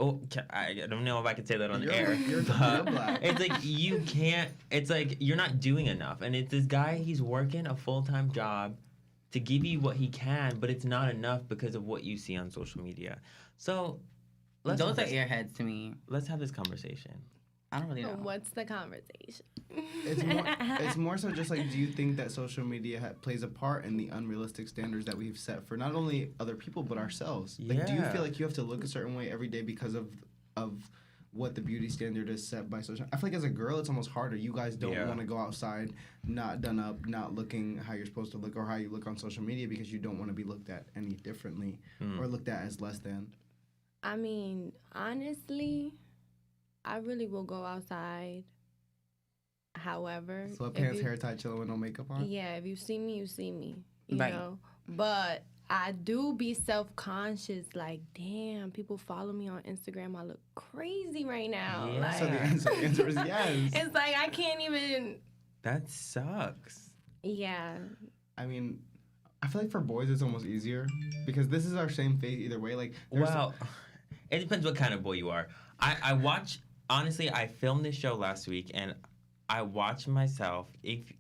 oh, I don't know if I can say that on air. You're but black. it's like, you can't, it's like, you're not doing enough. And it's this guy, he's working a full-time job to give you what he can, but it's not enough because of what you see on social media. So, Those are airheads to me. let's have this conversation. I don't really know. What's the conversation? It's more so just like, do you think that social media plays a part in the unrealistic standards that we've set for not only other people but ourselves? Like, do you feel like you have to look a certain way every day because of what the beauty standard is set by social? I feel like as a girl, it's almost harder. You guys don't want to go outside, not done up, not looking how you're supposed to look or how you look on social media because you don't want to be looked at any differently or looked at as less than. I mean, honestly, I really will go outside. However, Sweatpants, hair tied, chilling with no makeup on? Yeah, if you see me, you see me. You Right. know? But I do be self-conscious, like, damn, people follow me on Instagram. I look crazy right now. Yeah. Like, So the answer is yes. it's like I can't even. That sucks. Yeah. I mean, I feel like for boys it's almost easier because this is our same face either way. Like, Well, it depends what kind of boy you are. I watch, honestly, I filmed this show last week and I watched myself. If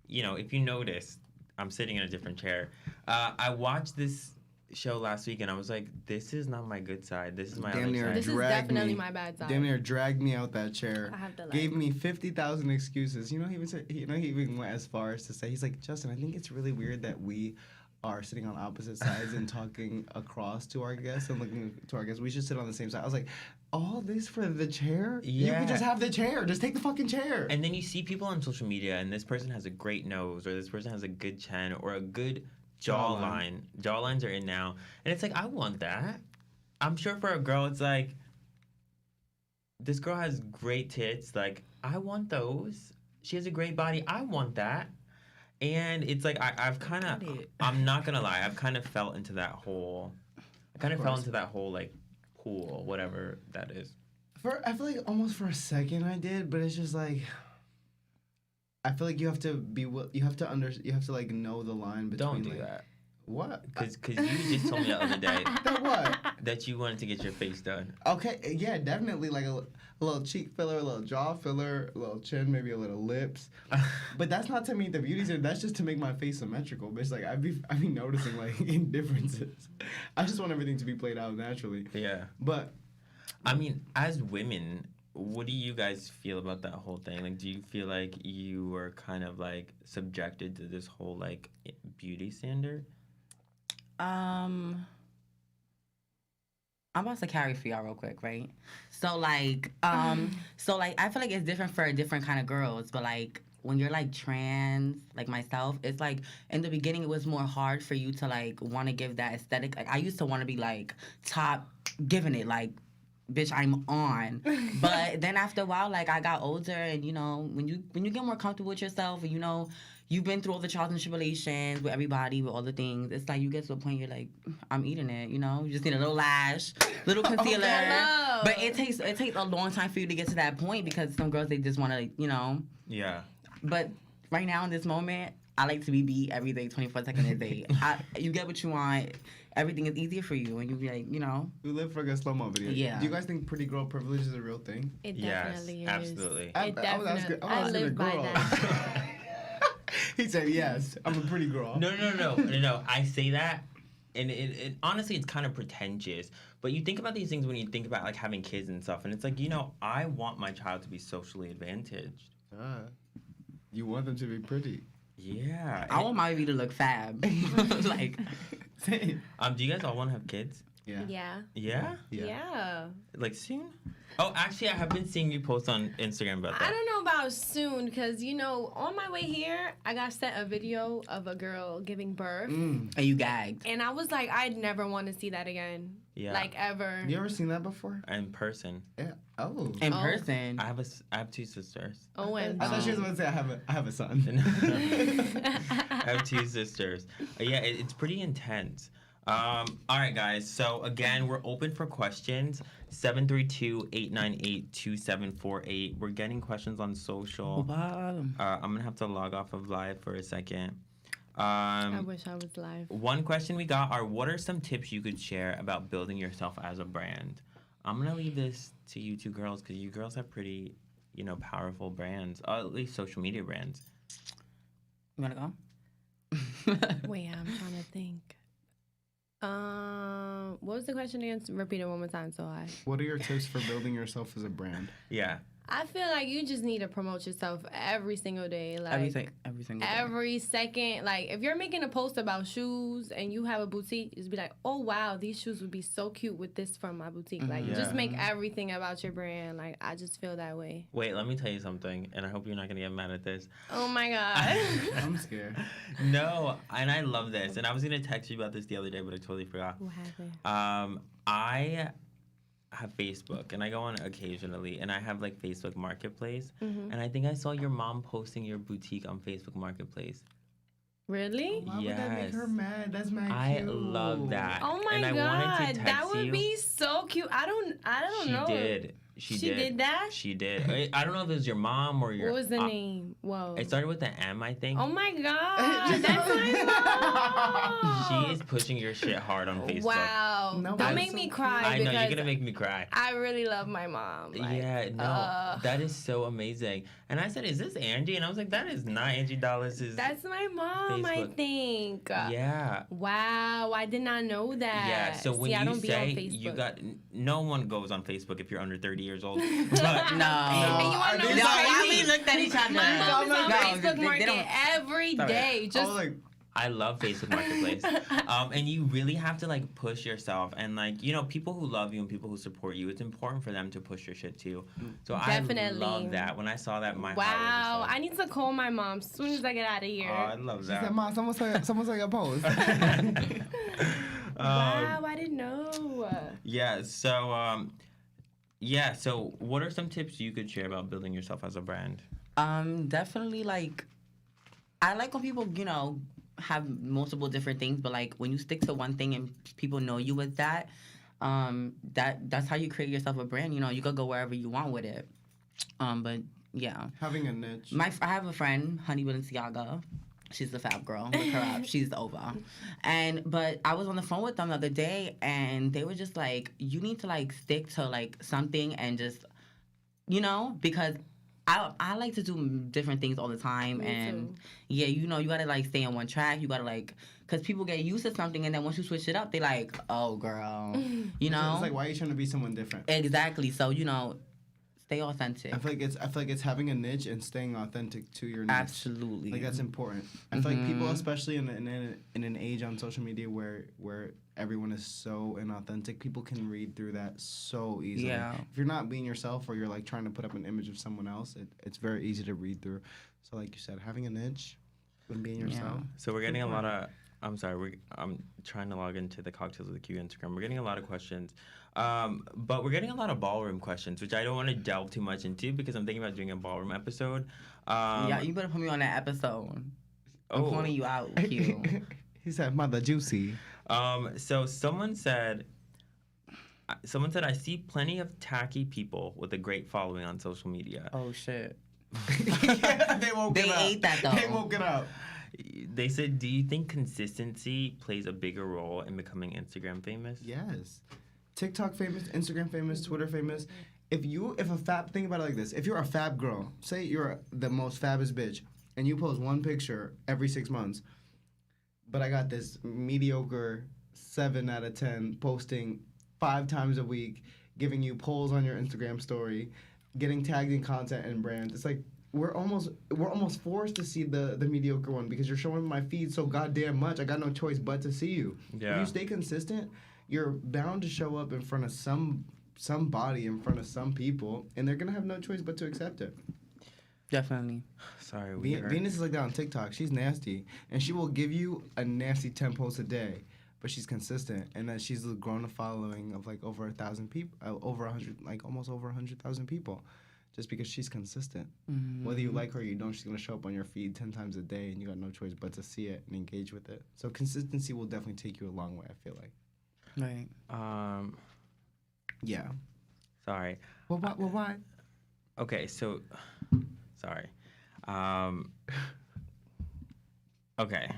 you notice, I'm sitting in a different chair. I watched this show last week and I was like, this is not my good side. This is my damn other near side. This is dragged definitely me. my bad side. Damn near dragged me out that chair. I have to, like, Gave me 50,000 excuses. He even went as far as to say, he's like, Justin, I think it's really weird that we are sitting on opposite sides and talking across to our guests and looking to our guests. We should sit on the same side. I was like, all this for the chair? You Yeah. can just have the chair. Just take the fucking chair. And then you see people on social media and this person has a great nose or this person has a good chin or a good jawline. Jawlines are in now. And it's like, I want that. I'm sure for a girl, it's like, this girl has great tits. Like, I want those. She has a great body. I want that. And it's like, I've kind of, I'm not going to lie, I've kind of fell into that whole, like, pool, whatever that is. I feel like almost for a second I did, but it's just like, I feel like you have to like know the line between. Don't do like, that. What? Because you just told me the other day That what? that you wanted to get your face done. Okay, yeah, definitely like a little cheek filler, a little jaw filler, a little chin, maybe a little lips. But that's not to meet the beauty standard. That's just to make my face symmetrical. Bitch, like I be noticing like differences. I just want everything to be played out naturally. Yeah. But I mean, as women, what do you guys feel about that whole thing? Like, do you feel like you were kind of like subjected to this whole like beauty standard? I'm about to carry for y'all real quick, right? So like, I feel like it's different for different kind of girls, but like when you're like trans, like myself, it's like in the beginning it was more hard for you to like want to give that aesthetic. Like I used to want to be like top giving it, like bitch, I'm on. But then after a while, like I got older, and you know, when you get more comfortable with yourself, and you know, you've been through all the trials and tribulations with everybody, with all the things. It's like you get to a point you're like, I'm eating it. You know, you just need a little lash, little concealer. Hello. But it takes a long time for you to get to that point because some girls they just want to, you know. Yeah. But right now in this moment, I like to be beat every day, 24 seconds a day. You get what you want. Everything is easier for you, and you be like, you know. we live for a good slow-mo video. Yeah. Do you guys think pretty girl privilege is a real thing? It Yes, definitely is. absolutely. It definitely. I live by that. He said yes. I'm a pretty girl. No. I say that, and it honestly, it's kind of pretentious. But you think about these things when you think about like having kids and stuff, and it's like, you know, I want my child to be socially advantaged. You want them to be pretty. Yeah. I want my baby to look fab. Like, Same. Do you guys all want to have kids? Yeah. Yeah. Yeah. Yeah. Like soon? Oh, actually, I have been seeing you post on Instagram about that. I don't know about soon because, you know, on my way here, I got sent a video of a girl giving birth. and you gagged. And I was like, I'd never want to see that again. Yeah. Like, ever. You ever seen that before? In person. Yeah. Oh. In Oh. person. I have two sisters. OMG. I thought she was about to say I have a son. I have two sisters. Yeah, it's pretty intense. All right, guys. So, again, we're open for questions. 732-898-2748. We're getting questions on social. I'm going to have to log off of live for a second. I wish I was live. One question we got are, what are some tips you could share about building yourself as a brand? I'm going to leave this to you two girls because you girls have pretty, you know, powerful brands, at least social media brands. You want to go? Wait, I'm trying to think. What was the question again? Repeat it one more time so I... What are your tips for building yourself as a brand? Yeah. I feel like you just need to promote yourself every single day. Like every single day. every second. Like if you're making a post about shoes and you have a boutique, just be like, oh wow, these shoes would be so cute with this from my boutique. Like just make everything about your brand. Like I just feel that way. Wait, let me tell you something, and I hope you're not gonna get mad at this. Oh my god. I'm scared. No, and I love this, and I was gonna text you about this the other day, but I totally forgot. What happened? I have Facebook, and I go on occasionally, and I have like Facebook Marketplace, and I think I saw your mom posting your boutique on Facebook Marketplace. Really? Why would that make her mad? That's mad I cute. love that. Oh my and I god, wanted to text that would you. be so cute. I don't know. She did. She did that? She did. I don't know if it was your mom or your. What was the name? Whoa. It started with an M, I think. Oh my god, that's my mom. She is pushing your shit hard on Facebook. Wow. No, Don't that's make so me cute. cry. I know, you're because gonna make me cry. I really love my mom. Like, Yeah, no, that is so amazing. And I said, "Is this Angie?" And I was like, "That is not Angie Dollaz." That's my mom, I Facebook. think. Yeah. Wow, I did not know that. Yeah. So when See, I you don't be on say Facebook. you got, no one goes on Facebook if you're under 30 years old. But No. And you wanna know No, what's Why crazy? we looked at each other? My mom is on No, Facebook they Market don't- every day. Just Oh, like, I love Facebook Marketplace. And you really have to like push yourself, and like, you know, people who love you and people who support you, it's important for them to push your shit too. So Definitely. I love that. When I saw that, my heart wow, was I need to call my mom as soon as I get out of here. just like, oh, I love she that. said, "Mom, someone saw your post." Wow, I didn't know. Yeah. So yeah. So what are some tips you could share about building yourself as a brand? Definitely like, I like when people, you know, have multiple different things, but like when you stick to one thing and people know you with that, that's how you create yourself a brand. You know, you could go wherever you want with it. But yeah, Having a niche. I have a friend, Honey Balenciaga. She's the fab girl. Look her up. She's over. But I was on the phone with them the other day, and they were just like, you need to like stick to like something and just, you know, because I like to do different things all the time. Me and too. yeah, you know, you gotta like stay on one track. You gotta like, because people get used to something, and then once you switch it up, they like, oh girl, you know. It's like, why are you trying to be someone different? Exactly. So, you know, stay authentic. I feel like it's having a niche and staying authentic to your niche. Absolutely. Like that's important. I feel like people, especially in an age on social media where everyone is so inauthentic, people can read through that so easily. Yeah. If you're not being yourself or you're like trying to put up an image of someone else, it's very easy to read through. So like you said, having a niche and being yourself. So we're getting a lot of. I'm sorry. I'm trying to log into the Cocktails with the Q Instagram. We're getting a lot of questions, but we're getting a lot of ballroom questions, which I don't want to delve too much into because I'm thinking about doing a ballroom episode. Yeah, you better put me on that episode. I'm calling you out, Q. He said, "Mother juicy." So someone said, I see plenty of tacky people with a great following on social media. Oh shit. Yeah, they woke They it up. ate that, though. They woke it up. They said, do you think consistency plays a bigger role in becoming Instagram famous? Yes. TikTok famous, Instagram famous, Twitter famous. If a fab, think about it like this. If you're a fab girl, say you're the most fabbest bitch, and you post one picture every 6 months, but I got this mediocre 7 out of 10 posting 5 times a week, giving you polls on your Instagram story, getting tagged in content and brands. It's like we're almost forced to see the mediocre one because you're showing my feed so goddamn much. I got no choice but to see you. Yeah. If you stay consistent, you're bound to show up in front of somebody, in front of some people, and they're gonna have no choice but to accept it. Definitely. Sorry, Venus is like that on TikTok. She's nasty, and she will give you a nasty 10 posts a day, but she's consistent, and that she's grown a following of like over 1,000 people, over 100, like almost over 100,000 people, just because she's consistent. Mm-hmm. Whether you like her or you don't, she's gonna show up on your feed 10 times a day, and you got no choice but to see it and engage with it. So consistency will definitely take you a long way. I feel like. Right. Yeah. Sorry. Well, why? Okay, so sorry. Okay.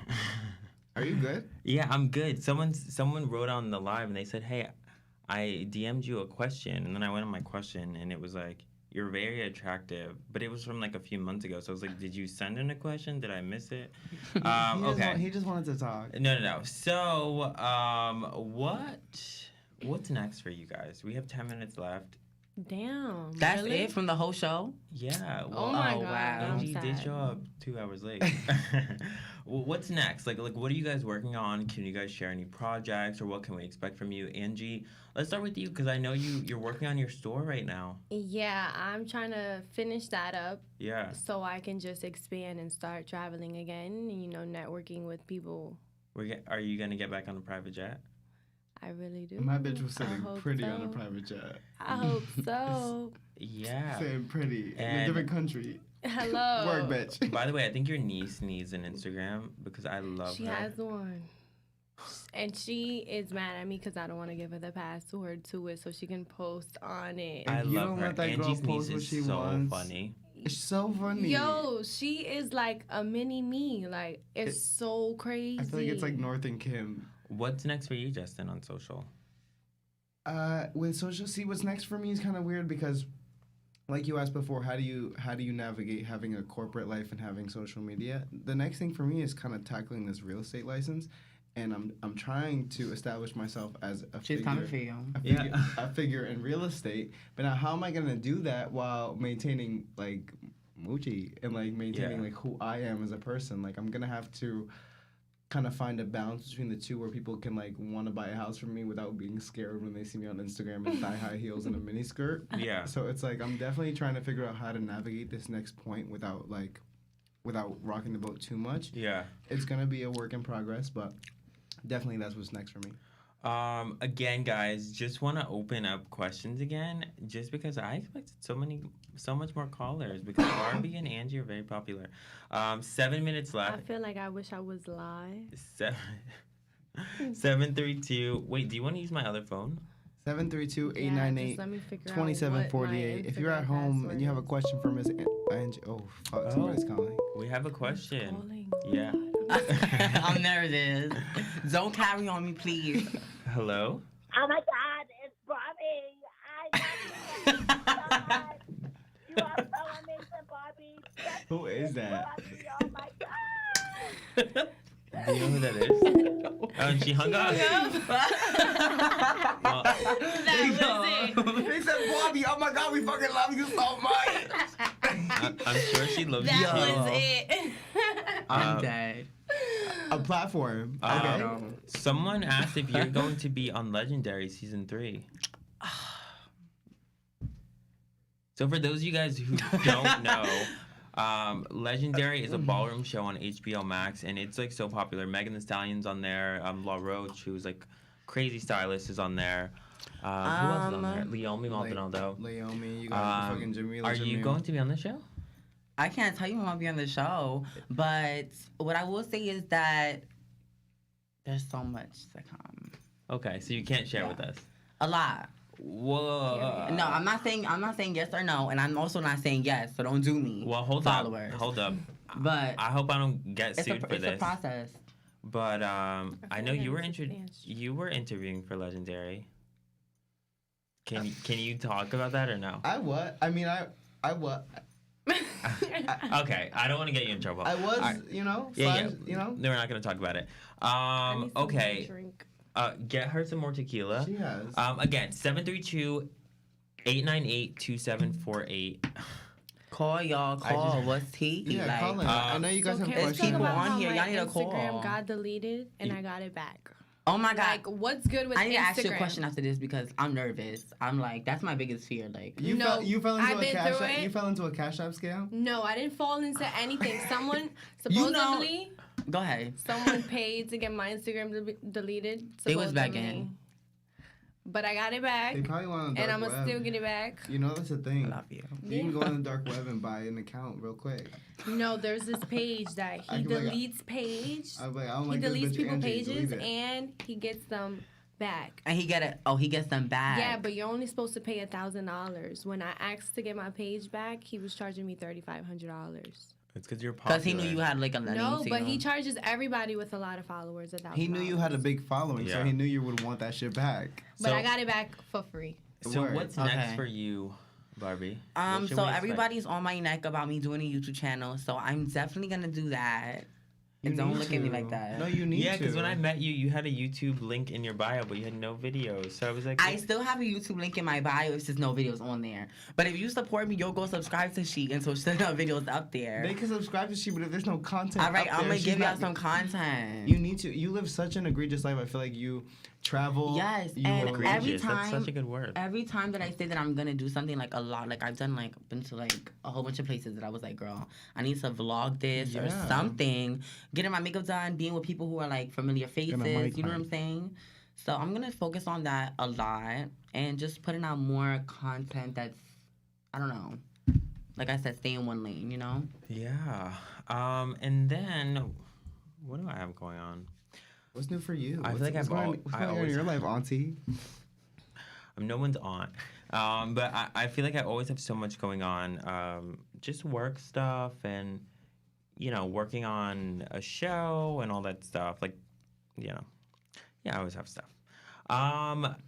Are you good? Yeah, I'm good. Someone wrote on the live and they said, "Hey, I DM'd you a question," and then I went on my question and it was like, "You're very attractive," but it was from like a few months ago. So I was like, "Did you send in a question? Did I miss it?" He just wanted to talk. No. So, what's next for you guys? We have 10 minutes left. Damn. That's really? it from the whole show? Yeah. Oh my Oh, god. wow. I'm Angie did sad. show up 2 hours late. Well, what's next? Like, what are you guys working on? Can you guys share any projects, or what can we expect from you, Angie? Let's start with you because I know you're working on your store right now. Yeah, I'm trying to finish that up Yeah. so I can just expand and start traveling again. You know, networking with people. Are you gonna get back on a private jet? I really do. My bitch was I sitting hope pretty on a so. private jet. I hope so. Yeah. Saying pretty in a And- different country. Hello. Work, bitch. By the way, I think your niece needs an Instagram because I love She her. has one. And she is mad at me because I don't want to give her the password to it so she can post on it. I If you love don't her. let that girl Angie's niece post what is she so wants. funny. It's so funny. Yo, she is like a mini me. Like, it's so crazy. I feel like it's like North and Kim. What's next for you, Justin, on social? With social, see what's next for me is kind of weird because, like you asked before, how do you navigate having a corporate life and having social media? The next thing for me is kind of tackling this real estate license, and I'm trying to establish myself as a She's figure, coming for you. a figure in real estate. But now, how am I gonna do that while maintaining like Moochie and like maintaining like who I am as a person? Like I'm gonna have to kind of find a balance between the two where people can like want to buy a house from me without being scared when they see me on Instagram in thigh high heels and a mini skirt. Yeah. So it's like I'm definitely trying to figure out how to navigate this next point without rocking the boat too much. Yeah. It's gonna be a work in progress, but definitely that's what's next for me. Again, guys, just want to open up questions again, just because I expected so much more callers because Barbie and Angie are very popular. 7 minutes I left. feel like I wish I was live. 732. Wait, do you want to use my other phone? 732-898-2748. Let me figure out what my If you're at Instagram home password and you have a is. question for Miss Angie, oh fuck, somebody's calling. We have a question. Calling. Yeah. I'm nervous. Don't carry on me, please. Hello. Oh my God, it's Barbie. I love you so much. You are so amazing, Barbie. Who is that? Barbie, oh my God. Do you know who that is? Oh, and she hung up. Well, That was it. They said, Barbie, oh my God, we fucking love you so much. I'm sure she loves you That too. was it. I'm dead. A platform. Um, Okay. Someone asked if you're going to be on Legendary season 3. So for those of you guys who don't know, Legendary is a ballroom show on HBO Max, and it's like so popular. Megan Thee Stallion's on there. La Roche, who's like crazy stylist, is on there. Who else is on there? Leomi Maldonado. Leomi, you got fucking Jamila. Are you going to be on the show? I can't tell you when I'll be on the show, but what I will say is that there's so much to come. Okay, so you can't share with us. A lot. Whoa. No, I'm not saying yes or no, and I'm also not saying yes. So don't do me. Well, hold followers. up. Hold up. But I hope I don't get sued for it's a this. process. But I know like you were it's advanced. you were interviewing for Legendary. Can you talk about that or no? I what? I mean, I what? Okay, I don't want to get you in trouble. I was, Alright. you know, Yeah, fine, you know. No, we're not gonna talk about it. I need some more Okay. drink. Get her some more tequila. She has. Again, 732-898-2748. Call y'all. Call. What's tea? Yeah, like, call in. I know you guys So have can we There's talk questions. people about on how here. my Y'all need to call. Instagram got deleted and I got it back. Oh my god. Like, what's good with I need to ask you a Instagram? question after this because I'm nervous. I'm like, that's my biggest fear. Like, You No, fell I've into a been cash through app. it. You fell into a cash app scam. No, I didn't fall into anything. Someone You know- supposedly go ahead. someone paid to get my Instagram deleted. It was back supposedly. in. But I got it back, They probably want on the and dark I'm gonna web. still get it back. You know that's the I thing. love you. You can go on the dark web and buy an account real quick. No, there's this page that I he can be like, deletes page. I'm like, I don't He like this deletes bitch people Angie. pages Delete it. and he gets them back. And he get it. Oh, he gets them back. Yeah, but you're only supposed to pay $1,000. When I asked to get my page back, he was charging me $3,500. It's because you're popular. because he knew you had like a No, name but he too. charges everybody with a lot of followers $1,000. He knew you had a big following, so Yeah. he knew you would want that shit back. But So- I got it back for free. So Word. what's next Okay. for you, Barbie? What should So we expect? everybody's on my neck about me doing a YouTube channel, so I'm definitely gonna do that. Don't need look at me to. like that. No, you need to. Yeah, because when I met you, you had a YouTube link in your bio, but you had no videos. So I was like, I still have a YouTube link in my bio. It's just no videos on there. But if you support me, you'll go subscribe to She, and so still have videos up there. They can subscribe to She, but if there's no content, All right, up I'm there, gonna she's give y'all not- some content. You need to. You live such an egregious life. I feel like you travel. Yes, you and will- every egregious. That's time- such a good word. Every time that I say that I'm gonna do something like a lot, like I've done like been to like a whole bunch of places that I was like, girl, I need to vlog this or Yeah. something. Getting my makeup done, being with people who are like familiar faces. mic You know what mic. I'm saying? So I'm gonna focus on that a lot and just putting out more content that's, I don't know, like I said, stay in one lane. You know? Yeah. And then, what do I have going on? What's new for you? I feel like what's I've al- going, what's I going on in always- your life, Auntie? I'm no one's aunt. But I feel like I always have so much going on. Just work stuff and, working on a show and all that stuff. Like, yeah, I always have stuff.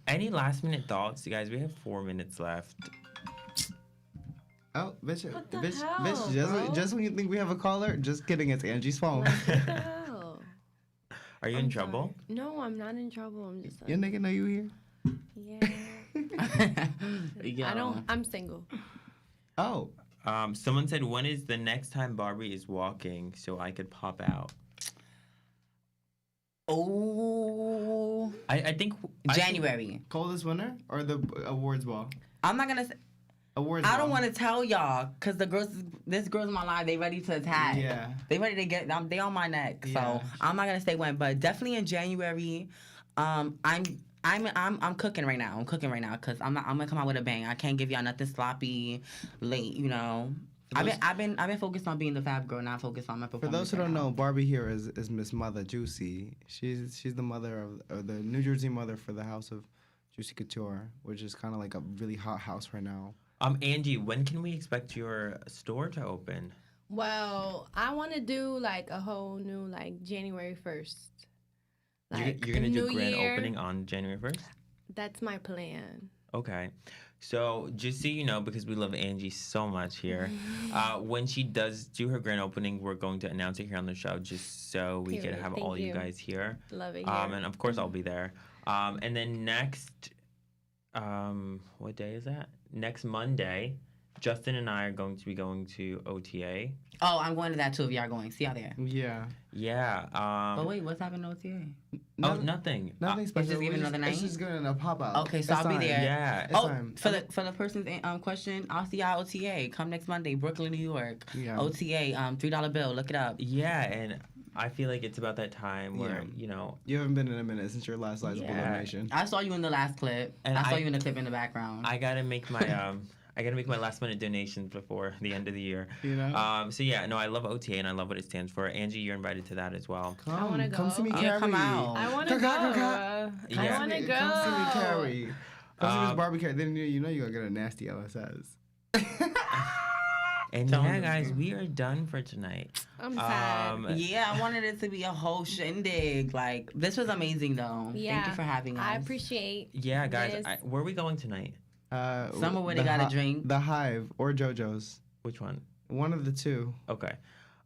Any last minute thoughts, you guys? We have 4 minutes left. Oh, bitch, What the bitch, hell, bitch! bro? Just when you think we have a caller, just kidding. It's Angie's phone. Like, what the hell? Are you in trouble? Sorry. No, I'm not in trouble. I'm just Your like, nigga know you here? yeah. I'm single. Oh, Someone said, when is the next time Barbie is walking so I could pop out? Oh, I think January. coldest winter or the awards ball? I'm not gonna say. Awards. I don't ball. want to tell y'all because this girl's in my life. They ready to attack. Yeah. They ready to get. They on my neck. Yeah. So I'm not gonna say when, but definitely in January. I'm cooking right now. I'm cooking right now because I'm gonna come out with a bang. I can't give y'all nothing sloppy, late. You know. I've been focused on being the fab girl, not focused on my For performance. those who right don't now. know, Barbie here is Miss Mother Juicy. She's the mother of the New Jersey mother for the House of Juicy Couture, which is kind of like a really hot house right now. Angie, when can we expect your store to open? Well, I want to do like a whole new like January 1st. You're gonna do New grand Year. opening on January 1st? That's my plan. Okay. So just so you know, because we love Angie so much here, when she does do her grand opening, we're going to announce it here on the show just so we Period. can have Thank all you you. guys here. Love it. And of course I'll be there. And then next, what day is that? Next Monday, Justin and I are going to be going to OTA. Oh, I'm going to that too. If y'all are going, see y'all there. Yeah. Yeah. But wait, what's happening to OTA? Nothing. Nothing special. just even We're another It's night? just going to pop out. Okay, so I'll be there. Yeah. It's Oh, time. for the person's question, I'll see y'all OTA. Come next Monday, Brooklyn, New York. Yeah. OTA, $3 bill. Look it up. Yeah, and I feel like it's about that time where, Yeah. You haven't been in a minute since your last sizable Yeah. donation. I saw you in the last clip. And I saw I- you in the clip in the background. I gotta make my last minute donations before the end of the year. You know? So yeah, no, I love OTA and I love what it stands for. Angie, you're invited to that as well. I wanna Come go. see me, Yeah, Carrie. come out. I want to go. Yeah. I want to go. Come see me, Carrie. Come see Miss Um, Barbie Carrie. Then you know you're going to get a nasty LSS. And Tell yeah, them. guys, we are done for tonight. I'm sad. Yeah, I wanted it to be a whole shindig. Like, this was amazing, though. Yeah. Thank you for having us. I appreciate. Yeah, guys, Yes. where are we going tonight? Somewhere where they got a drink. The Hive or JoJo's. Which one? One of the two. Okay.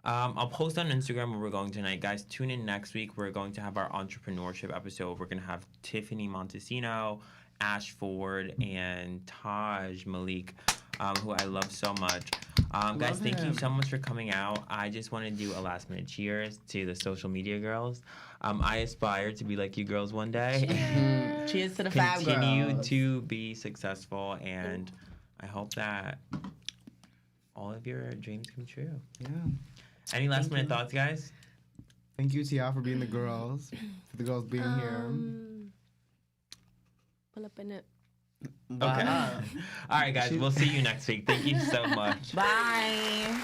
I'll post on Instagram where we're going tonight. Guys, tune in next week. We're going to have our entrepreneurship episode. We're going to have Tiffany Montesino, Ash Ford, and Taj Malik, who I love so much. Guys, thank you him. so much for coming out. I just want to do a last minute cheers to the social media girls. I aspire to be like you girls one day. Cheers to the fab Continue girls. to be successful, and I hope that all of your dreams come true. Yeah. Any last minute thoughts, guys? Thank you, Tia, for being the girls. For the girls being here. Pull up in it. Okay. All right, guys. We'll see you next week. Thank you so much. Bye.